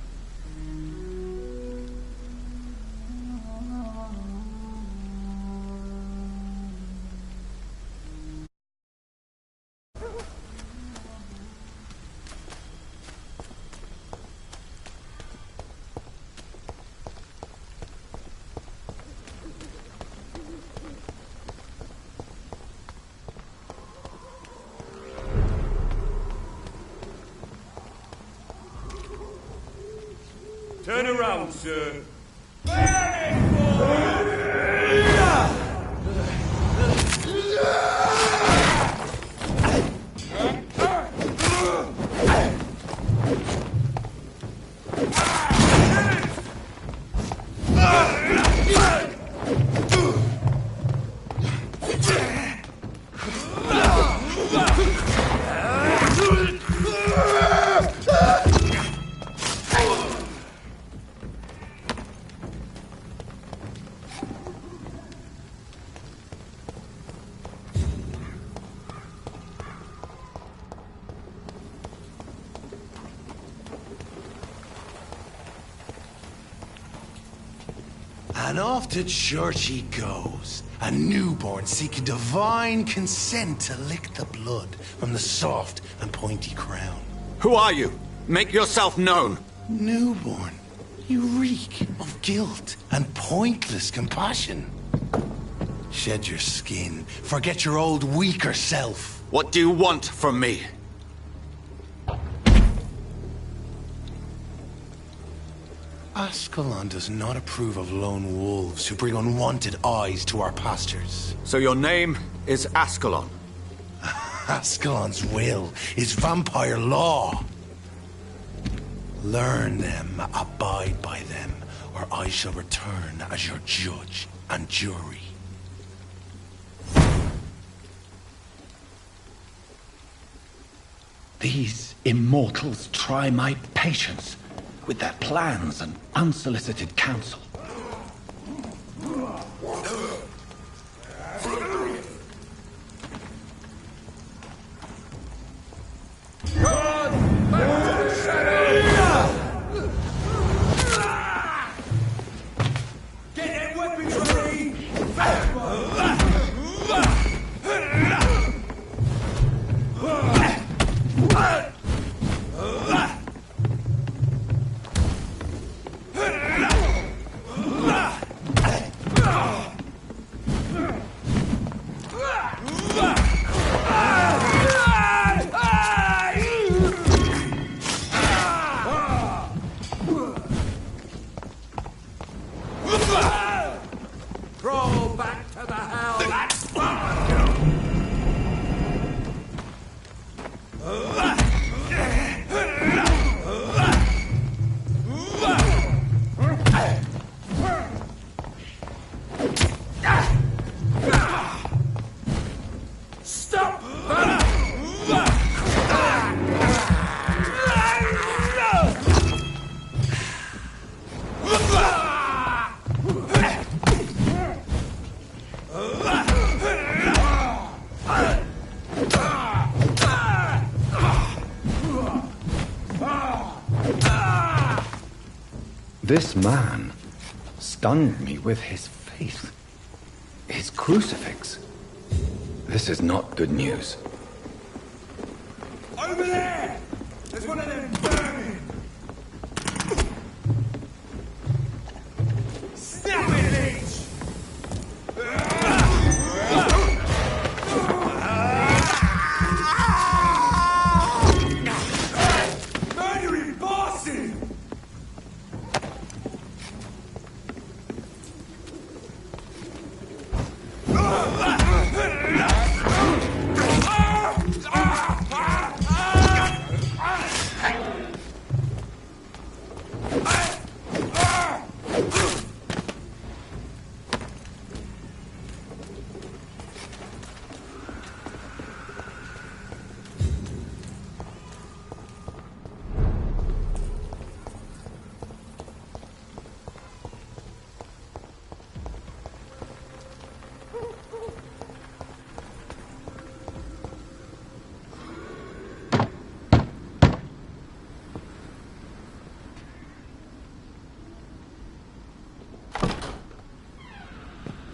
Turn around, sir. And off to church he goes, a newborn seeking divine consent to lick the blood from the soft and pointy crown. Who are you? Make yourself known. Newborn, you reek of guilt and pointless compassion. Shed your skin, forget your old weaker self. What do you want from me? Ascalon does not approve of lone wolves who bring unwanted eyes to our pastures. So your name is Ascalon? Ascalon's will is vampire law. Learn them, abide by them, or I shall return as your judge and jury. These immortals try my patience with their plans and unsolicited counsel. This man stunned me with his faith. His crucifix. This is not good news. Over there! There's one of them burning! Snap it, Leech! Murdering bosses!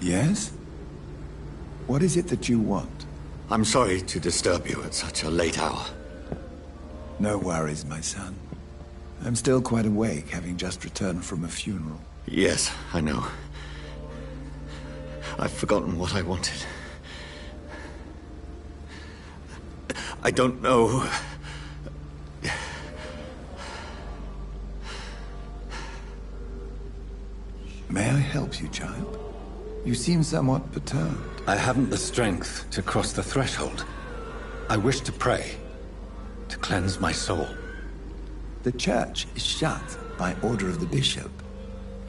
Yes? What is it that you want? I'm sorry to disturb you at such a late hour. No worries, my son. I'm still quite awake, having just returned from a funeral. Yes, I know. I've forgotten what I wanted. I don't know. May I help you, child? You seem somewhat perturbed. I haven't the strength to cross the threshold. I wish to pray, to cleanse my soul. The church is shut by order of the bishop.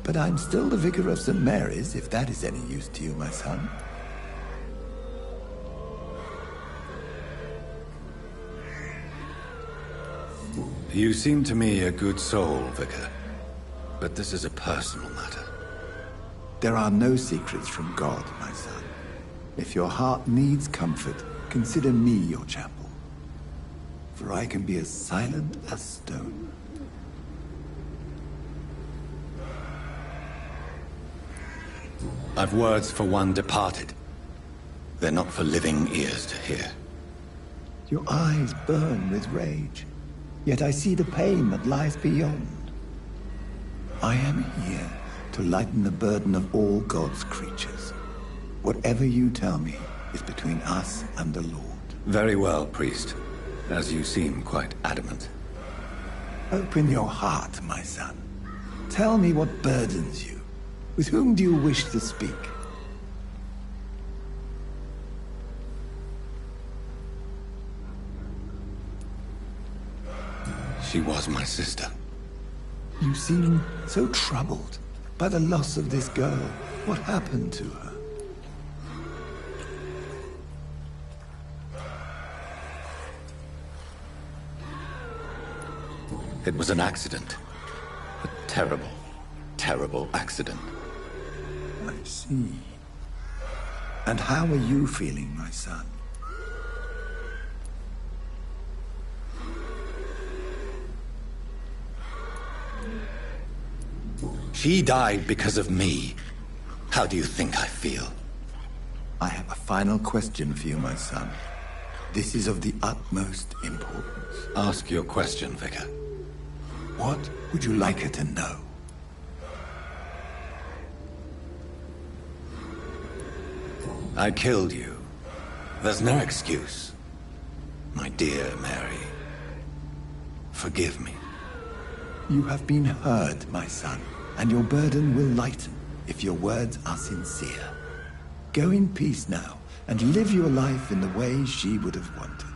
But I'm still the vicar of St. Mary's, if that is any use to you, my son. You seem to me a good soul, Vicar. But this is a personal matter. There are no secrets from God, my son. If your heart needs comfort, consider me your chapel. For I can be as silent as stone. I've words for one departed. They're not for living ears to hear. Your eyes burn with rage, yet I see the pain that lies beyond. I am here to lighten the burden of all God's creatures. Whatever you tell me is between us and the Lord. Very well, priest. As you seem quite adamant. Open your heart, my son. Tell me what burdens you. With whom do you wish to speak? She was my sister. You seem so troubled by the loss of this girl. What happened to her? It was an accident. A terrible, terrible accident. I see. And how are you feeling, my son? She died because of me. How do you think I feel? I have a final question for you, my son. This is of the utmost importance. Ask your question, Vicar. What would you like her to know? I killed you. There's no excuse. My dear Mary. Forgive me. You have been heard, my son, and your burden will lighten if your words are sincere. Go in peace now, and live your life in the way she would have wanted.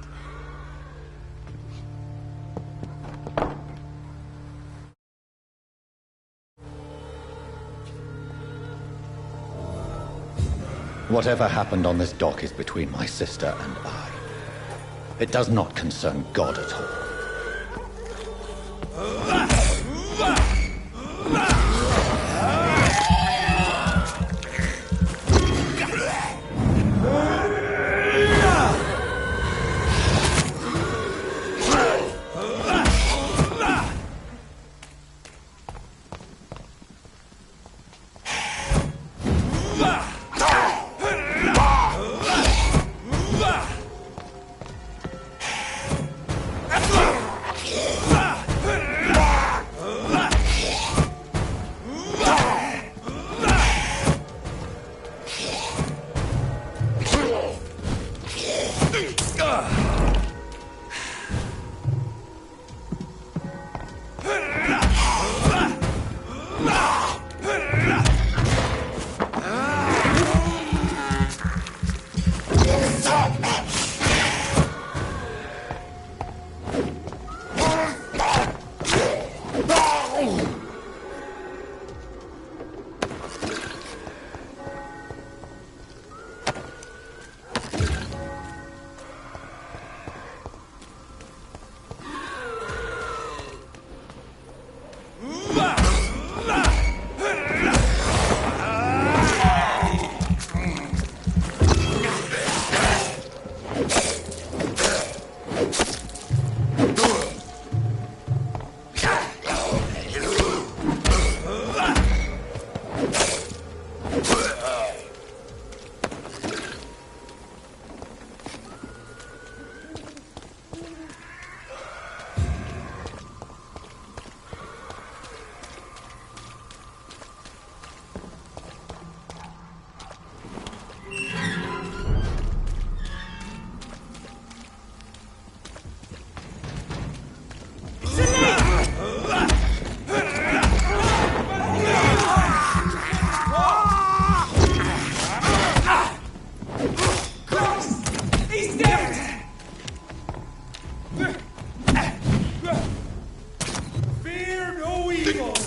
Whatever happened on this dock is between my sister and I. It does not concern God at all.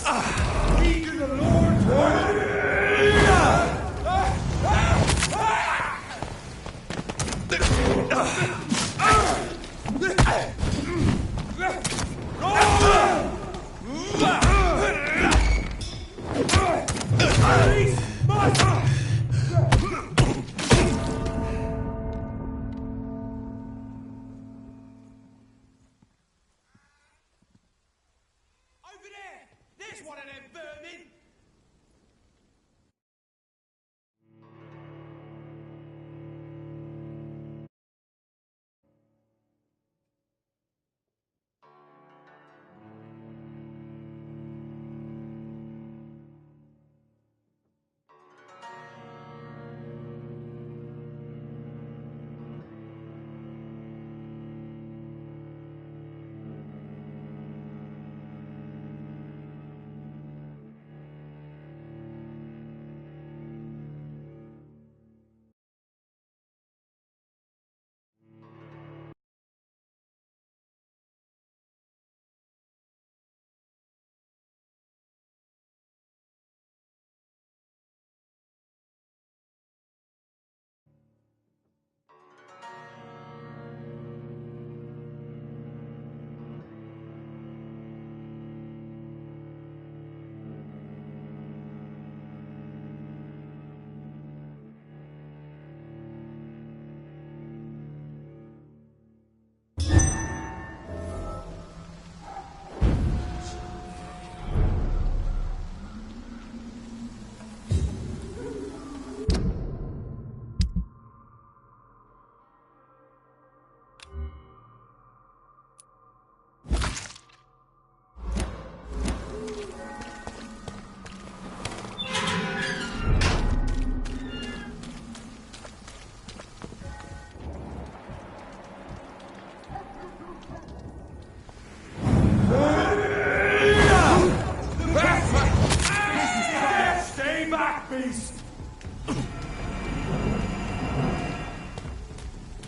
Weaken the Lord's word!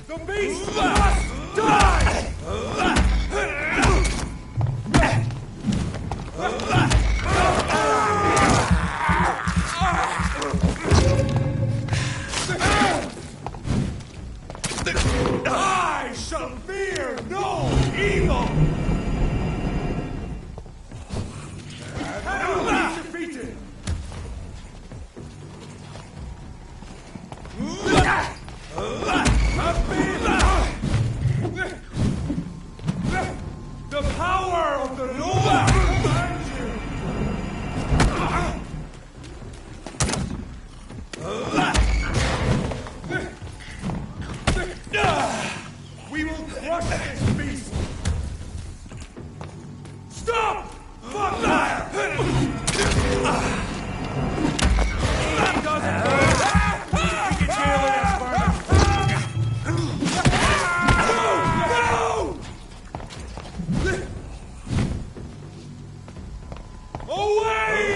The beast must die! I shall fear no evil! Enemy defeated! The power of the Lord commands you! We will crush this beast! Stop! Vampyr! He doesn't hurt! We can deal with it first! Away!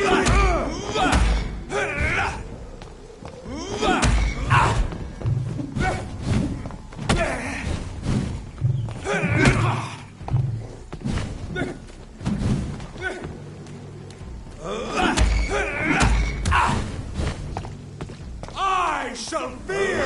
I shall fear!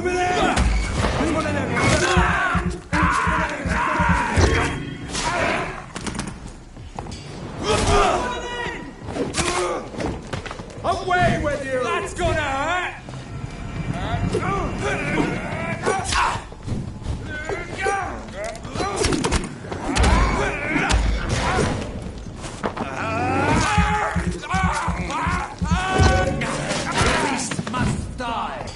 Over there! There's one of them! Away with you! That's gonna hurt! The beast must die!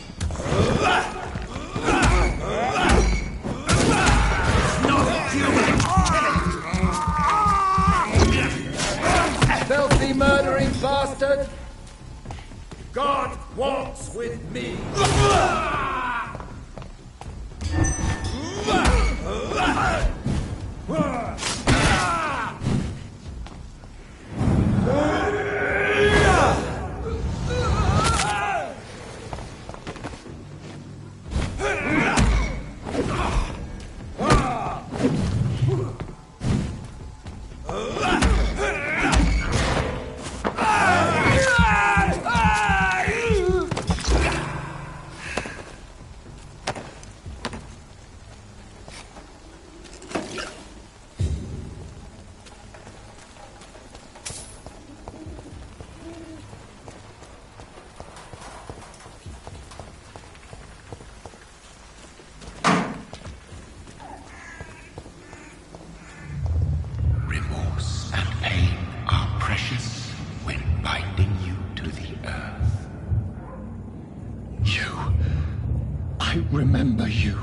Not human! Filthy murdering bastard! God walks with me! Remorse and pain are precious when binding you to the earth. You. I remember you.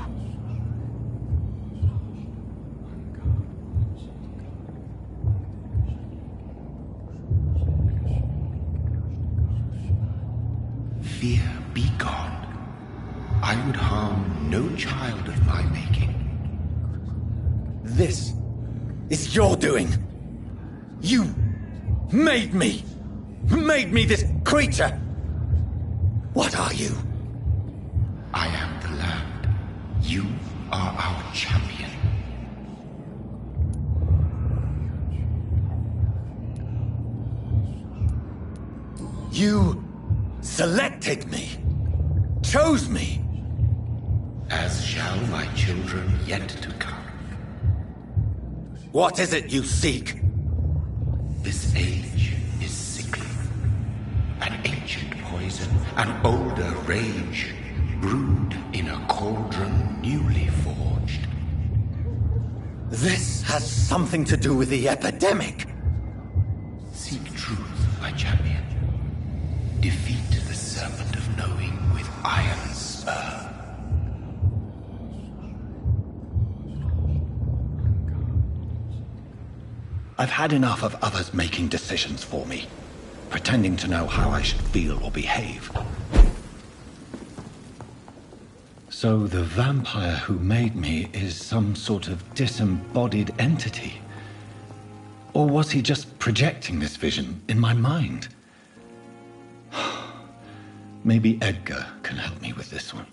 Fear be gone. I would harm no child of my making. This is your doing. You made me. Made me this creature. What are you? I am the land. You are our champion. You selected me. Chose me. As shall my children yet to come. What is it you seek? This age is sickly. An ancient poison, an older rage, brewed in a cauldron newly forged. This has something to do with the epidemic. Seek truth, my champion. Defeat the serpent of knowing with iron spur. I've had enough of others making decisions for me, pretending to know how I should feel or behave. So the vampire who made me is some sort of disembodied entity? Or was he just projecting this vision in my mind? Maybe Edgar can help me with this one.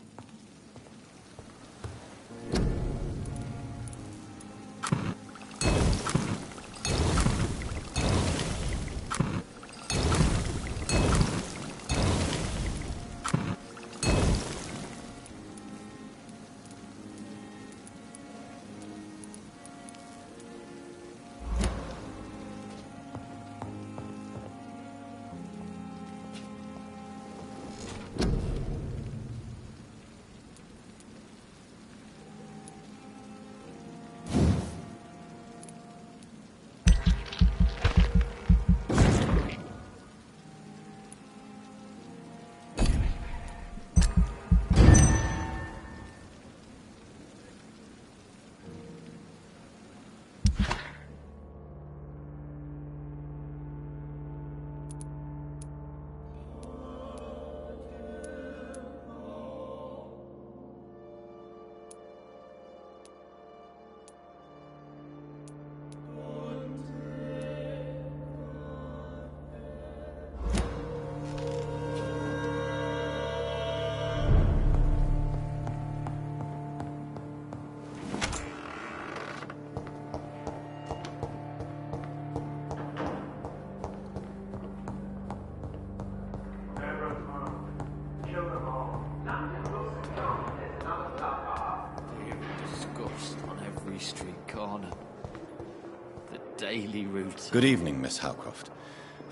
daily routine. Good evening, Miss Howcroft.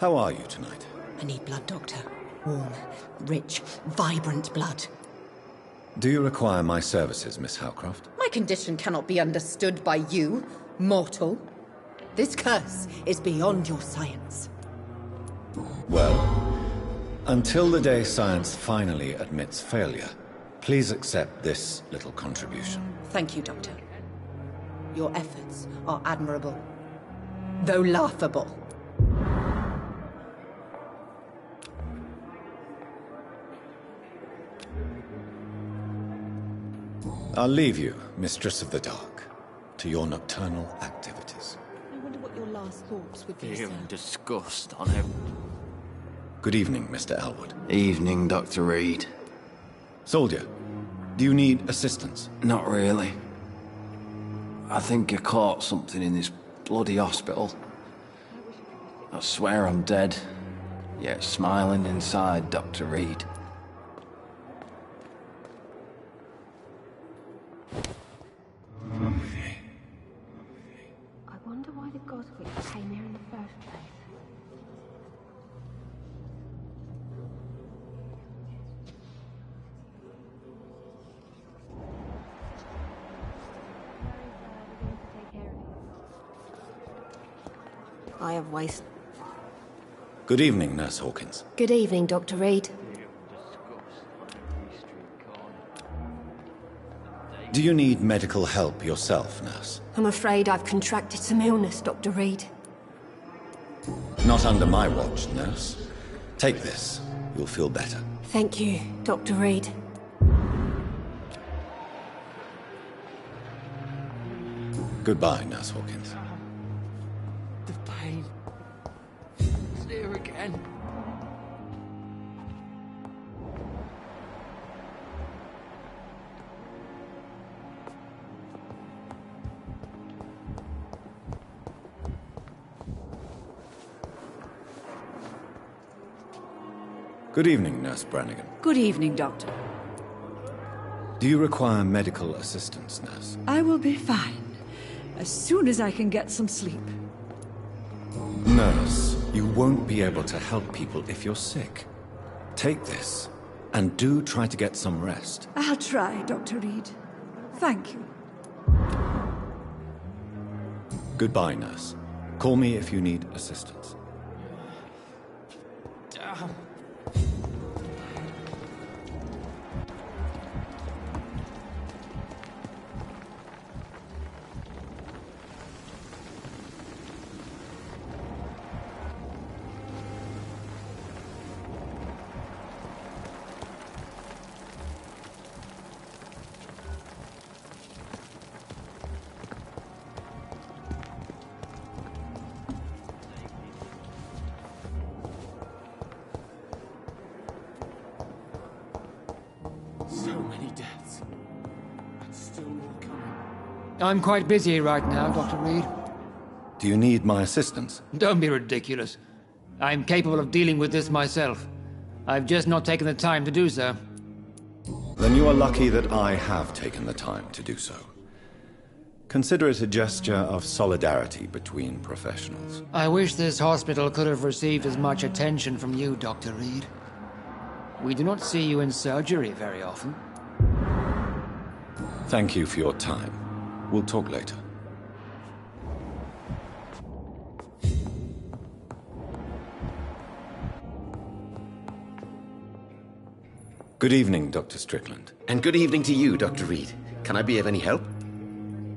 How are you tonight? I need blood, Doctor. Warm, rich, vibrant blood. Do you require my services, Miss Howcroft? My condition cannot be understood by you, mortal. This curse is beyond your science. Well, until the day science finally admits failure, please accept this little contribution. Thank you, Doctor. Your efforts are admirable, though laughable. I'll leave you, Mistress of the Dark, to your nocturnal activities. I wonder what your last thoughts would be, sir. Feeling disgust on him. Good evening, Mr. Elwood. Evening, Dr. Reed. Soldier, do you need assistance? Not really. I think I caught something in this bloody hospital. I swear I'm dead, yet smiling inside, Dr. Reed. I wonder why the Goswicks came here in the first place. I have wasted. Good evening, Nurse Hawkins. Good evening, Dr. Reed. Do you need medical help yourself, Nurse? I'm afraid I've contracted some illness, Dr. Reed. Not under my watch, Nurse. Take this. You'll feel better. Thank you, Dr. Reed. Goodbye, Nurse Hawkins. The pain. It's here again. Good evening, Nurse Brannigan. Good evening, Doctor. Do you require medical assistance, Nurse? I will be fine, as soon as I can get some sleep. Nurse, you won't be able to help people if you're sick. Take this, and do try to get some rest. I'll try, Dr. Reed. Thank you. Goodbye, Nurse. Call me if you need assistance. So many deaths. And still more coming. I'm quite busy right now, Dr. Reed. Do you need my assistance? Don't be ridiculous. I'm capable of dealing with this myself. I've just not taken the time to do so. Then you are lucky that I have taken the time to do so. Consider it a gesture of solidarity between professionals. I wish this hospital could have received as much attention from you, Dr. Reed. We do not see you in surgery very often. Thank you for your time. We'll talk later. Good evening, Dr. Strickland. And good evening to you, Dr. Reed. Can I be of any help?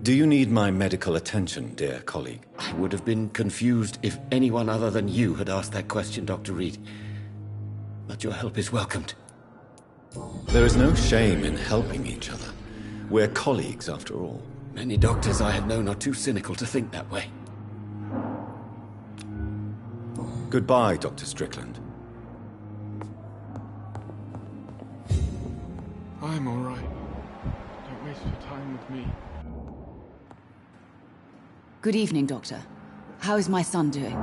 Do you need my medical attention, dear colleague? I would have been confused if anyone other than you had asked that question, Dr. Reed. But your help is welcomed. There is no shame in helping each other. We're colleagues, after all. Many doctors I have known are too cynical to think that way. Goodbye, Dr. Strickland. I'm all right. Don't waste your time with me. Good evening, Doctor. How is my son doing?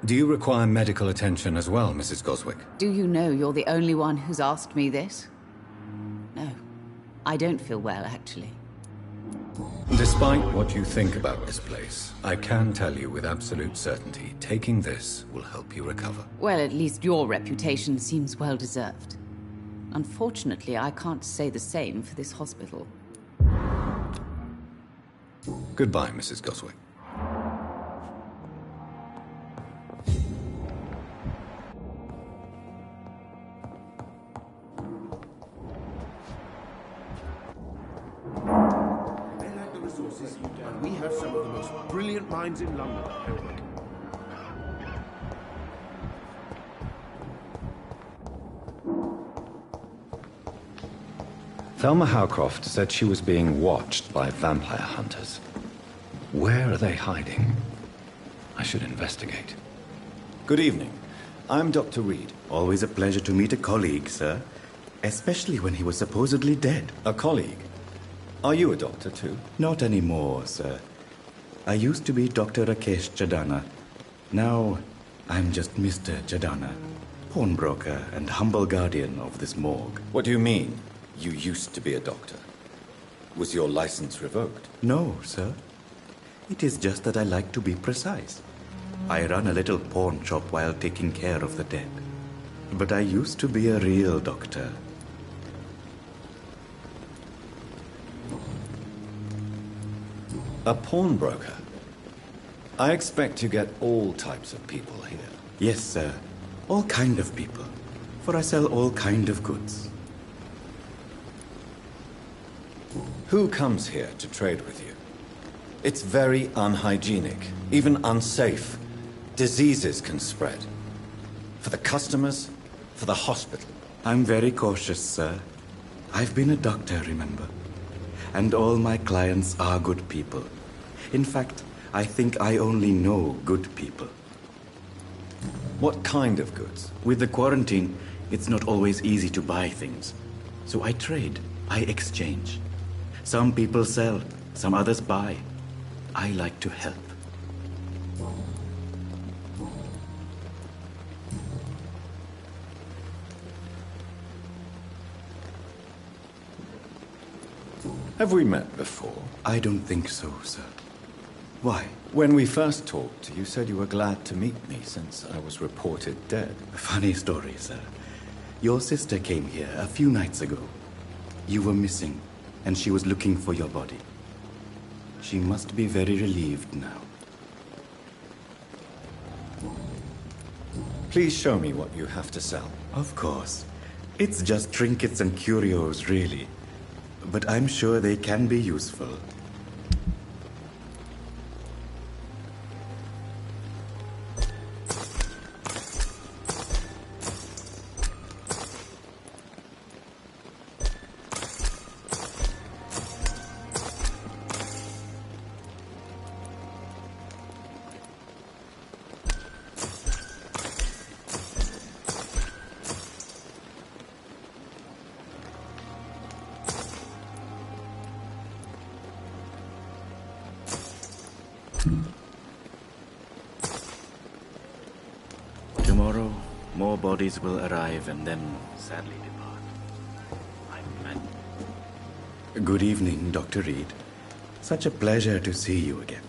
Do you require medical attention as well, Mrs. Goswick? Do you know you're the only one who's asked me this? No. I don't feel well, actually. Despite what you think about this place, I can tell you with absolute certainty, taking this will help you recover. Well, at least your reputation seems well deserved. Unfortunately, I can't say the same for this hospital. Goodbye, Mrs. Goswick. And we have some of the most brilliant minds in London. Thelma Howcroft said she was being watched by vampire hunters. Where are they hiding? I should investigate. Good evening. I'm Dr. Reed. Always a pleasure to meet a colleague, sir. Especially when he was supposedly dead. A colleague? Are you a doctor too? Not anymore, sir. I used to be Dr. Rakesh Chadana. Now, I'm just Mr. Chadana, pawnbroker and humble guardian of this morgue. What do you mean, you used to be a doctor? Was your license revoked? No, sir. It is just that I like to be precise. I run a little pawn shop while taking care of the dead. But I used to be a real doctor. A pawnbroker? I expect you get all types of people here. Yes, sir. All kind of people. For I sell all kind of goods. Who comes here to trade with you? It's very unhygienic, even unsafe. Diseases can spread. For the customers, for the hospital. I'm very cautious, sir. I've been a doctor, remember? And all my clients are good people. In fact, I think I only know good people. What kind of goods? With the quarantine, it's not always easy to buy things. So I trade, I exchange. Some people sell, some others buy. I like to help. Have we met before? I don't think so, sir. Why? When we first talked, you said you were glad to meet me since I was reported dead. Funny story, sir. Your sister came here a few nights ago. You were missing, and she was looking for your body. She must be very relieved now. Please show me what you have to sell. Of course. It's just trinkets and curios, really. But I'm sure they can be useful. Tomorrow, more bodies will arrive and then sadly depart. Good evening, Dr. Reed. Such a pleasure to see you again.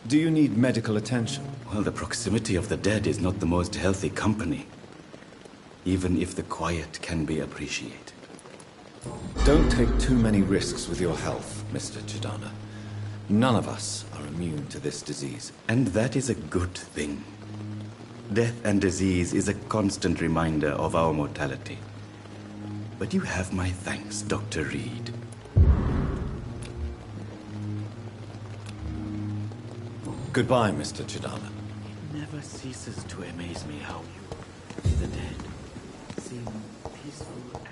Do you need medical attention? Well, the proximity of the dead is not the most healthy company, even if the quiet can be appreciated. Don't take too many risks with your health, Mr. Chidana. None of us are immune to this disease. And that is a good thing. Death and disease is a constant reminder of our mortality. But you have my thanks, Dr. Reed. Goodbye, Mr. Chidana. It never ceases to amaze me how you, the dead, seem peaceful and...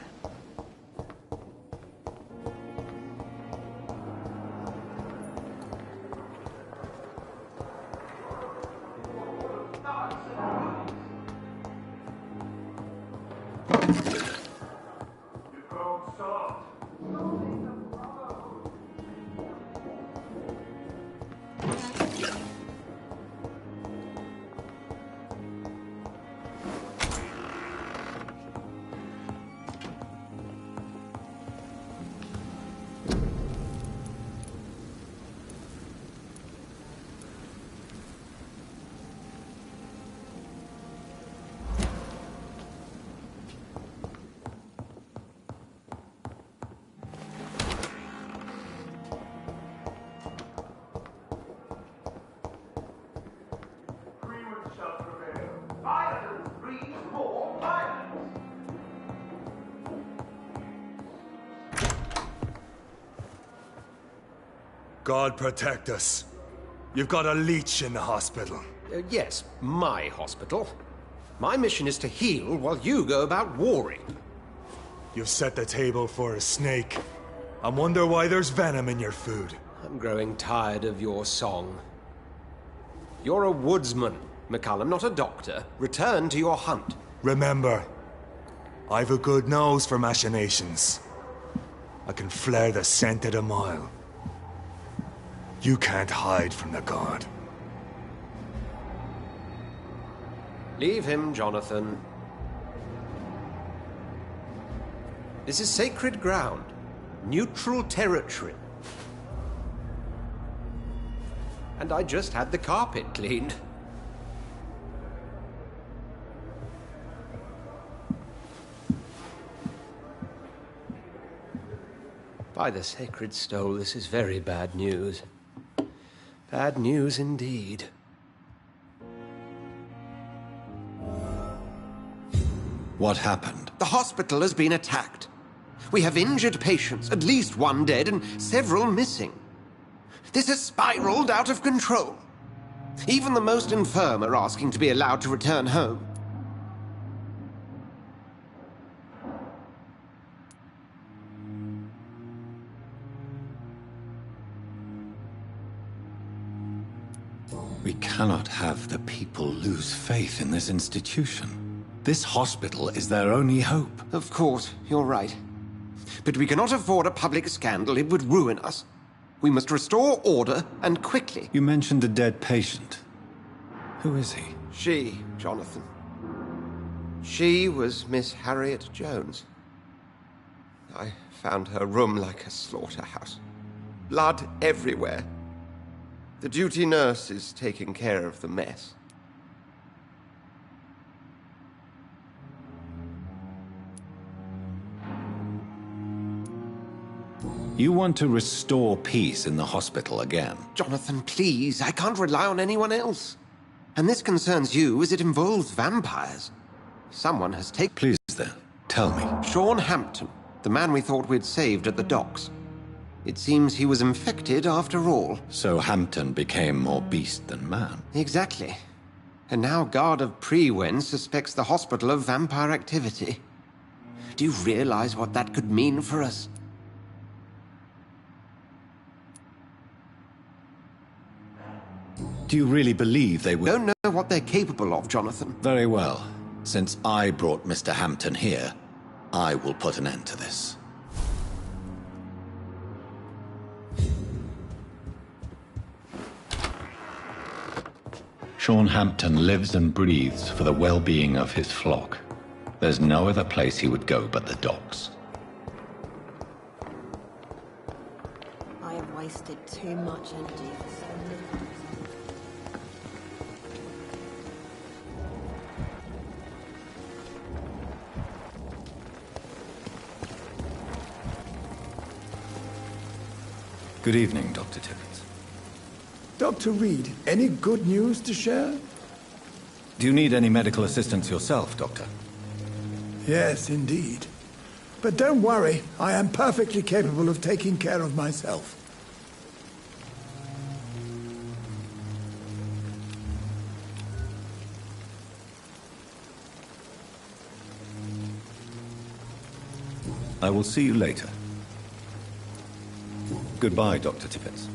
God protect us. You've got a leech in the hospital. Yes, my hospital. My mission is to heal while you go about warring. You've set the table for a snake. I wonder why there's venom in your food. I'm growing tired of your song. You're a woodsman, McCallum, not a doctor. Return to your hunt. Remember, I've a good nose for machinations. I can flare the scent at a mile. You can't hide from the god. Leave him, Jonathan. This is sacred ground. Neutral territory. And I just had the carpet cleaned. By the sacred stole, this is very bad news. Bad news indeed. What happened? The hospital has been attacked. We have injured patients, at least one dead and several missing. This has spiraled out of control. Even the most infirm are asking to be allowed to return home. We cannot have the people lose faith in this institution. This hospital is their only hope. Of course, you're right. But we cannot afford a public scandal. It would ruin us. We must restore order, and quickly. You mentioned a dead patient. Who is he? She, Jonathan. She was Miss Harriet Jones. I found her room like a slaughterhouse. Blood everywhere. The duty nurse is taking care of the mess. You want to restore peace in the hospital again? Jonathan, please. I can't rely on anyone else. And this concerns you as it involves vampires. Someone has taken... Please then, tell me. Sean Hampton, the man we thought we'd saved at the docks. It seems he was infected after all. So Hampton became more beast than man. Exactly. And now Guard of Prewen suspects the hospital of vampire activity. Do you realize what that could mean for us? Do you really believe they would... Don't know what they're capable of, Jonathan. Very well. Since I brought Mr. Hampton here, I will put an end to this. Sean Hampton lives and breathes for the well-being of his flock. There's no other place he would go but the docks. I have wasted too much energy for so little. Good evening, Dr. Tippett. Dr. Reed, any good news to share? Do you need any medical assistance yourself, Doctor? Yes, indeed. But don't worry, I am perfectly capable of taking care of myself. I will see you later. Goodbye, Dr. Tippett.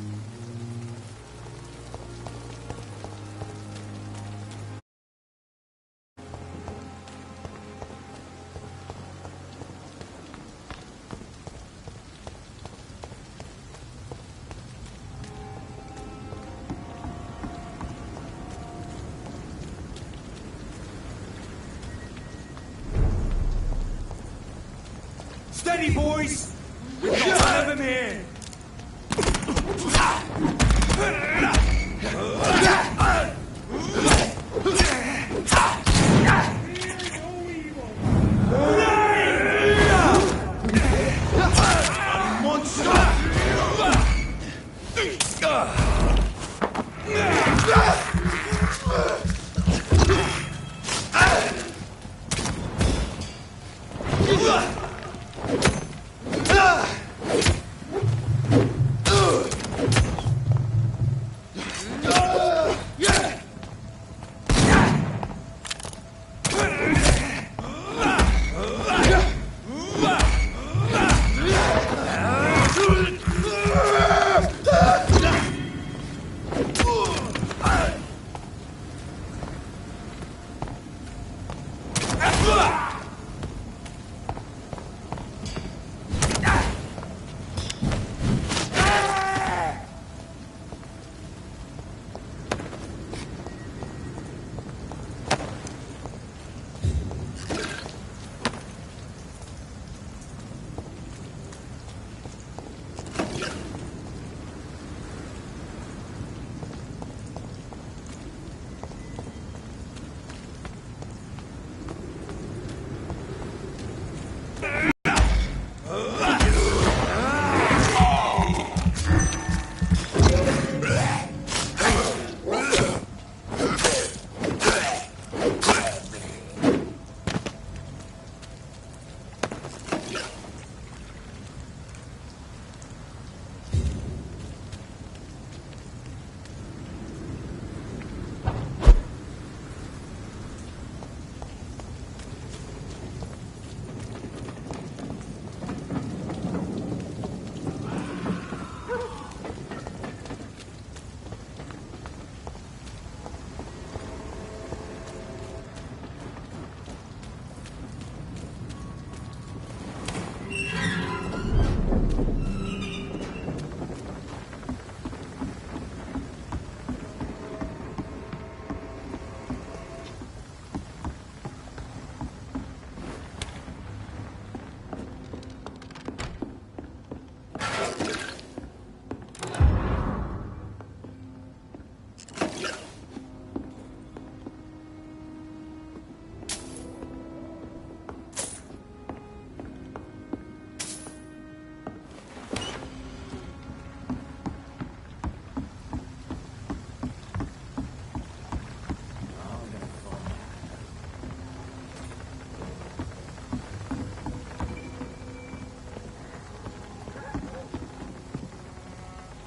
Steady, boys! We've got one of them here!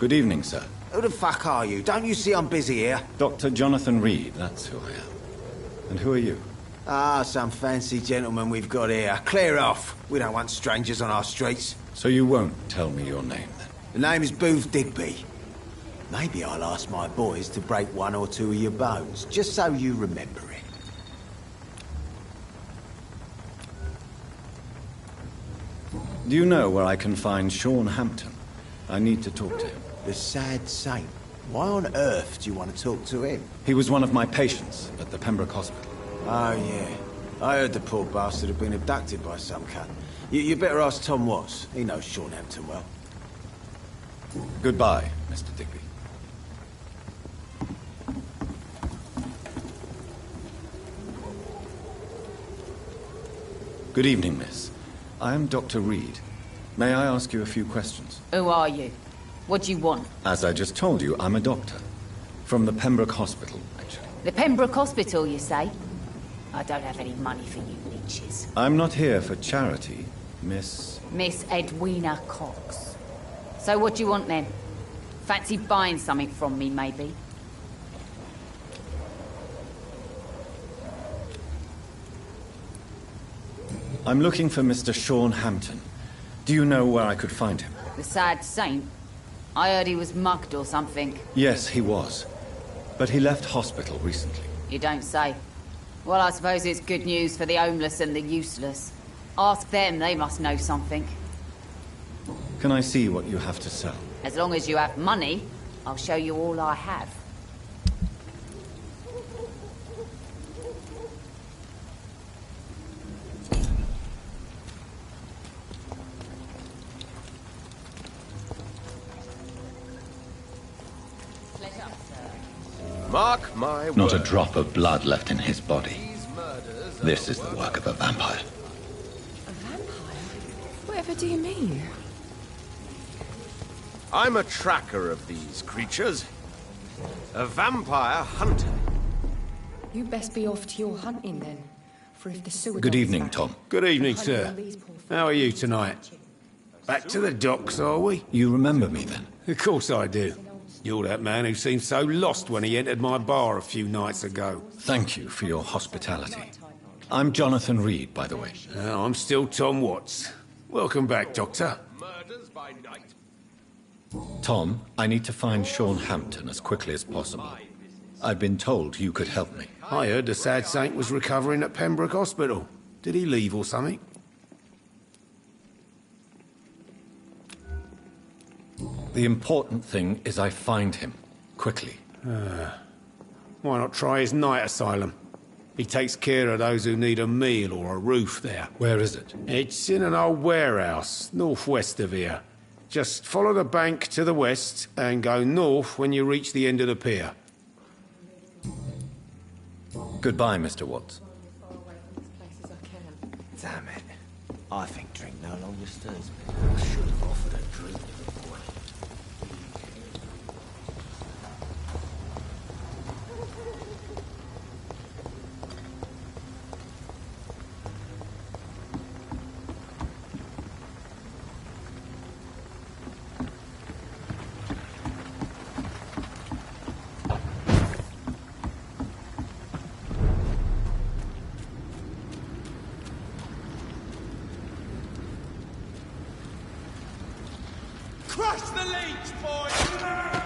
Good evening, sir. Who the fuck are you? Don't you see I'm busy here? Dr. Jonathan Reed, that's who I am. And who are you? Ah, some fancy gentleman we've got here. Clear off. We don't want strangers on our streets. So you won't tell me your name, then? The name is Booth Digby. Maybe I'll ask my boys to break one or two of your bones, just so you remember it. Do you know where I can find Sean Hampton? I need to talk to him. The sad saint. Why on earth do you want to talk to him? He was one of my patients at the Pembroke Hospital. Oh, yeah. I heard the poor bastard had been abducted by some cunt. You better ask Tom Watts. He knows Sean Hampton well. Goodbye, Mr. Digby. Good evening, miss. I am Dr. Reed. May I ask you a few questions? Who are you? What do you want? As I just told you, I'm a doctor. From the Pembroke Hospital, actually. The Pembroke Hospital, you say? I don't have any money for you leeches. I'm not here for charity, Miss... Miss Edwina Cox. So what do you want, then? Fancy buying something from me, maybe? I'm looking for Mr. Sean Hampton. Do you know where I could find him? The sad saint? I heard he was mugged or something. Yes, he was. But he left hospital recently. You don't say. Well, I suppose it's good news for the homeless and the useless. Ask them, they must know something. Can I see what you have to sell? As long as you have money, I'll show you all I have. Mark my Not a word. drop of blood left in his body. This is the work of a vampire. A vampire? Whatever do you mean? I'm a tracker of these creatures. A vampire hunter. You best be off to your hunting then. For if the sewer Good dog's evening, back, Tom. Good evening, hunt sir. on these poor How are you tonight? Back to the docks, are we? You remember me, then? Of course I do. You're that man who seemed so lost when he entered my bar a few nights ago. Thank you for your hospitality. I'm Jonathan Reed, by the way. I'm still Tom Watts. Welcome back, Doctor. Murders by night. Tom, I need to find Sean Hampton as quickly as possible. I've been told you could help me. I heard the sad saint was recovering at Pembroke Hospital. Did he leave or something? The important thing is I find him. Quickly. Why not try his night asylum? He takes care of those who need a meal or a roof there. Where is it? It's in an old warehouse, northwest of here. Just follow the bank to the west and go north when you reach the end of the pier. Goodbye, Mr. Watts. Damn it. I think drink no longer stirs me. I should have offered a drink to the boy. Crush the leech, boys!